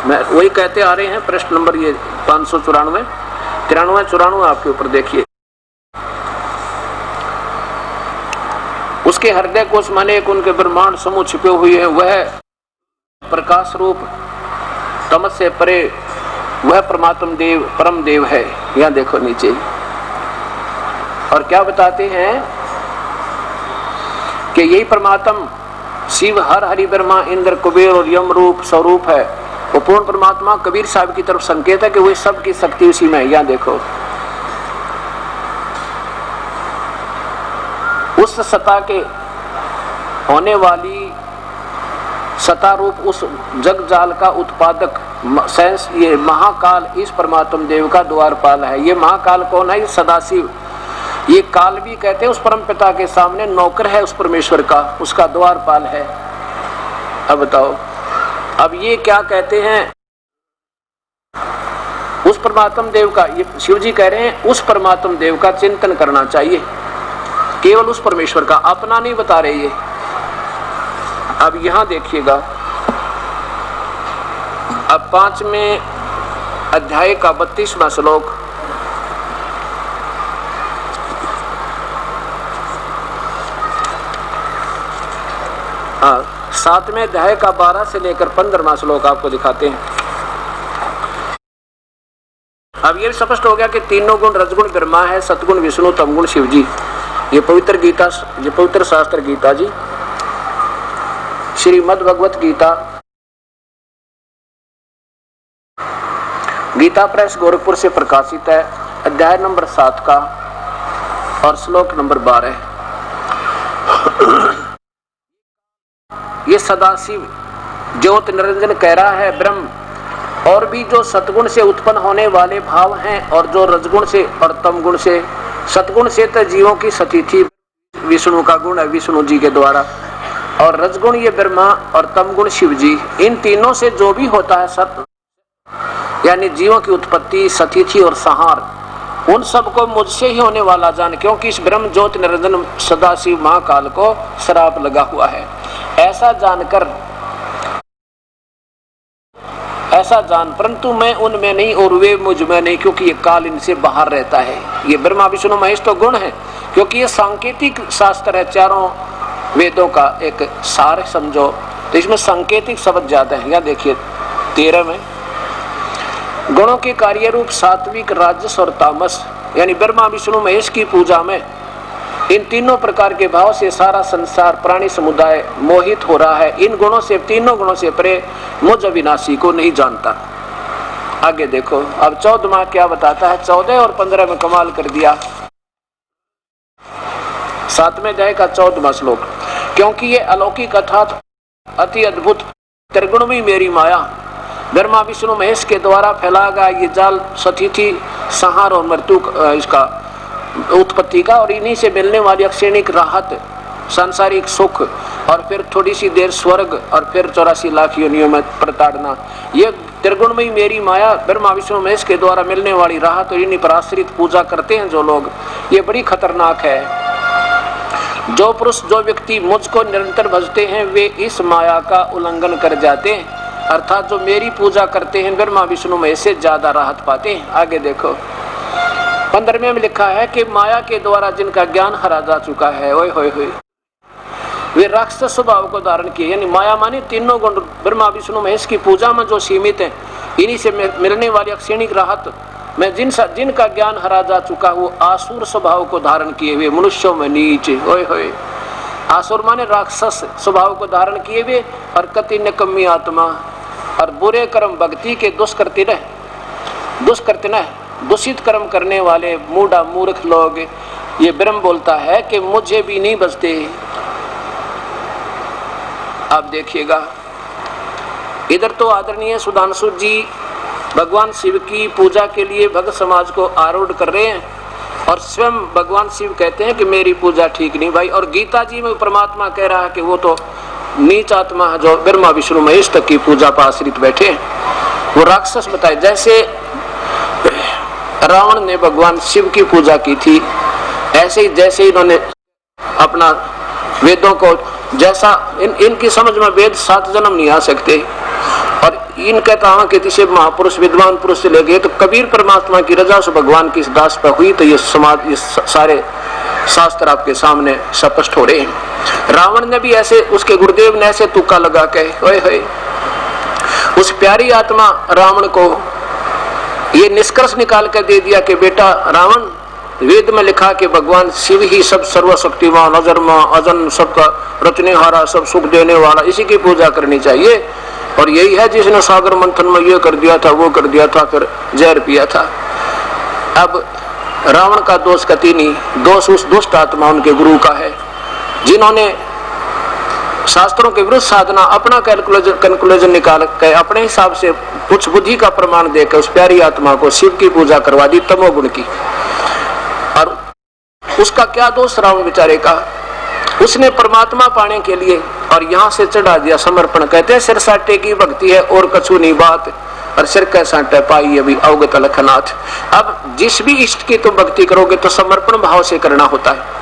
मैं वही कहते आ रहे हैं, प्रश्न नंबर ये 594, 93, 94 आपके ऊपर देखिए। उसके हृदय कोश माने एक उनके ब्रह्मांड समूह छिपे हुए हैं, वह प्रकाश रूप तमस से परे वह परमात्म देव परम देव है। यहाँ देखो नीचे, और क्या बताते हैं कि यही परमात्म शिव हर हरि ब्रह्मा इंद्र कुबेर और यम रूप स्वरूप है। वो पूर्ण परमात्मा कबीर साहब की तरफ संकेत है कि वही सबकी शक्ति उसी में है। यहाँ देखो, उस सत्ता के होने वाली सत्ता रूप उस जग जाल का उत्पादक ये महाकाल इस परमात्म देव का द्वारपाल है। ये महाकाल कौन है? ये सदाशिव। ये काल भी कहते हैं उस परम पिता के सामने नौकर है उस परमेश्वर का, उसका द्वारपाल है। अब बताओ, अब ये क्या कहते हैं? उस परमात्म देव का, ये शिव जी कह रहे हैं उस परमात्म देव का चिंतन करना चाहिए, केवल उस परमेश्वर का, अपना नहीं बता रहे ये। अब यहां देखिएगा, अब 5वें अध्याय का 32वां श्लोक, हाँ 7वें अध्याय का 12 से लेकर 15वां श्लोक आपको दिखाते हैं। अब ये स्पष्ट हो गया कि तीनों गुण रजगुण ब्रह्मा है, सतगुण विष्णु, तमगुण शिव जी। ये पवित्र गीता, ये पवित्र शास्त्र गीता जी, श्रीमद् भगवत गीता, गीता प्रेस गोरखपुर से प्रकाशित है, अध्याय नंबर 7 का और श्लोक नंबर 12। ये सदाशिव ज्योत निरंजन कह रहा है ब्रह्म, और भी जो सतगुण से उत्पन्न होने वाले भाव हैं और जो रजगुण से और तमगुण से, सतगुण से तो जीवों की सतिथि विष्णु का गुण है, विष्णु जी के द्वारा, और रजगुण ये ब्रह्मा और तमगुण शिव जी। इन तीनों से जो भी होता है सत, यानी जीवों की उत्पत्ति, सतिथि और संहार, उन सबको मुझसे ही होने वाला जान, क्योंकि इस ब्रह्म ज्योत निरंजन सदाशिव महाकाल को श्राप लगा हुआ है। ऐसा जान, परंतु मैं उनमें नहीं और वे मुझ में नहीं, क्योंकि ये काल इनसे बाहर रहता है। ये ब्रह्मा विष्णु महेश तो गुण है, क्योंकि ये सांकेतिक शास्त्र है, चारों वेदों का एक सार समझो, तो इसमें सांकेतिक शब्द ज्यादा है। यहाँ देखिए 13 में, गुणों के कार्य रूप सात्विक, राजस और तामस, यानी ब्रह्मा विष्णु महेश की पूजा में इन तीनों प्रकार के भाव से सारा संसार प्राणी समुदाय मोहित हो रहा है। इन गुणों से, तीनों गुणों से परे मुझ अविनाशी को नहीं जानता। आगे देखो, अब 14वां क्या बताता है? 14 और 15 में कमाल कर दिया। 7वें अध्याय का 14वां श्लोक, क्योंकि ये अलौकिक अर्थात अति अद्भुत त्रिगुण में मेरी माया, ब्रह्मा विष्णु महेश के द्वारा फैला गया ये जाल सतिथि, संहार और मृत्यु इसका उत्पत्ति का, और इन्हीं से मिलने वाली अक्षणिक राहत, सांसारिक सुख, और फिर थोड़ी सी देर स्वर्ग, और फिर 84 लाख योनियों में प्रताड़ना, ये त्रिगुण में मेरी माया, ब्रह्मा विष्णु महेश के द्वारा मिलने वाली राहत, और इन्हीं पर आश्रित पूजा करते हैं जो लोग, ये बड़ी खतरनाक है। जो पुरुष, जो व्यक्ति मुझको निरंतर भजते हैं, वे इस माया का उल्लंघन कर जाते हैं, अर्थात जो मेरी पूजा करते हैं ब्रह्मा विष्णु महेश से ज्यादा राहत पाते हैं। आगे देखो 15वें में लिखा है कि माया के द्वारा जिनका ज्ञान हरा जा चुका है, ओए होए होए, वे राक्षस स्वभाव को धारण किए, यानी माया माने तीनों गुण ब्रह्मा विष्णु महेश की पूजा में जो सीमित हैं, इन्हीं से मिलने वाली अक्षणिक राहत में जिनका ज्ञान हरा जा चुका, वो आसुर स्वभाव को धारण किए हुए, मनुष्यों में नीच, ओए होए, आसुर माने राक्षस स्वभाव को धारण किए हुए, और कति निकम्मी आत्मा, और बुरे कर्म भक्ति के दुष्कृत्य दूषित कर्म करने वाले मूढ़ा मूर्ख लोग। ये ब्रह्म बोलता है कि मुझे भी नहीं बचते। आप देखिएगा, इधर तो आदरणीय सुधांशु जी भगवान शिव की पूजा के लिए भक्त समाज को आरूढ़ कर रहे हैं, और स्वयं भगवान शिव कहते हैं कि मेरी पूजा ठीक नहीं भाई। और गीता जी में परमात्मा कह रहा है कि वो तो नीच आत्मा है जो ब्रह्मा विष्णु महेश तक की पूजा पर आश्रित बैठे हैं, वो राक्षस बताए। जैसे रावण ने भगवान शिव की पूजा की थी, ऐसे ही जैसे इन्होंने अपना वेदों को, जैसा इनकी समझ में वेद 7 जन्म नहीं आ सकते। और इनके कहा कि किसी महापुरुष विद्वान पुरुष से ले गए तो कबीर परमात्मा की रजा से भगवान की दास पर हुई, तो ये समाज, ये सारे शास्त्र आपके सामने स्पष्ट हो रहे हैं। रावण ने भी ऐसे, उसके गुरुदेव ने ऐसे तुक्का लगा के ओए होए उस प्यारी आत्मा रावण को ये निष्कर्ष निकाल कर दे दिया कि बेटा रावण, वेद में लिखा कि भगवान शिव ही सब सर्वशक्तिमान, अजन्मा, अजन्म, सबका रचनेहारा, सब सुख देने वाला, इसी की पूजा करनी चाहिए। और यही है जिसने सागर मंथन में ये कर दिया था, वो कर दिया था, फिर जहर पिया था। अब रावण का दोष कति नहीं, दोष उस दुष्ट आत्मा उनके गुरु का है, जिन्होंने शास्त्रों के विरुद्ध साधना, अपना कंक्लूजन निकाल के अपने हिसाब से कुछ बुद्धि का प्रमाण देकर उस प्यारी आत्मा को शिव की पूजा करवा दी, तमोगुण की। और उसका क्या दोष रावण बेचारे का, उसने परमात्मा पाने के लिए और यहाँ से चढ़ा दिया समर्पण। कहते हैं सिर साटे की भक्ति है और कछु नहीं बात, और सिर का साटे पाई अभी अवगत लखनाथ। अब जिस भी इष्ट की तुम भक्ति करोगे तो समर्पण भाव से करना होता है।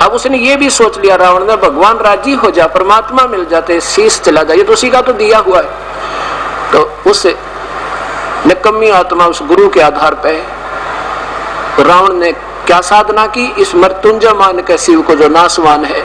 अब उसने ये भी सोच लिया रावण ने, भगवान राजी हो जा, परमात्मा मिल जाते, शीश चला जाए, तो उसी का तो दिया हुआ है। तो उस निकम्मी आत्मा उस गुरु के आधार पर रावण ने क्या साधना की, इस मृत्युंजय मान के शिव को जो नासवान है,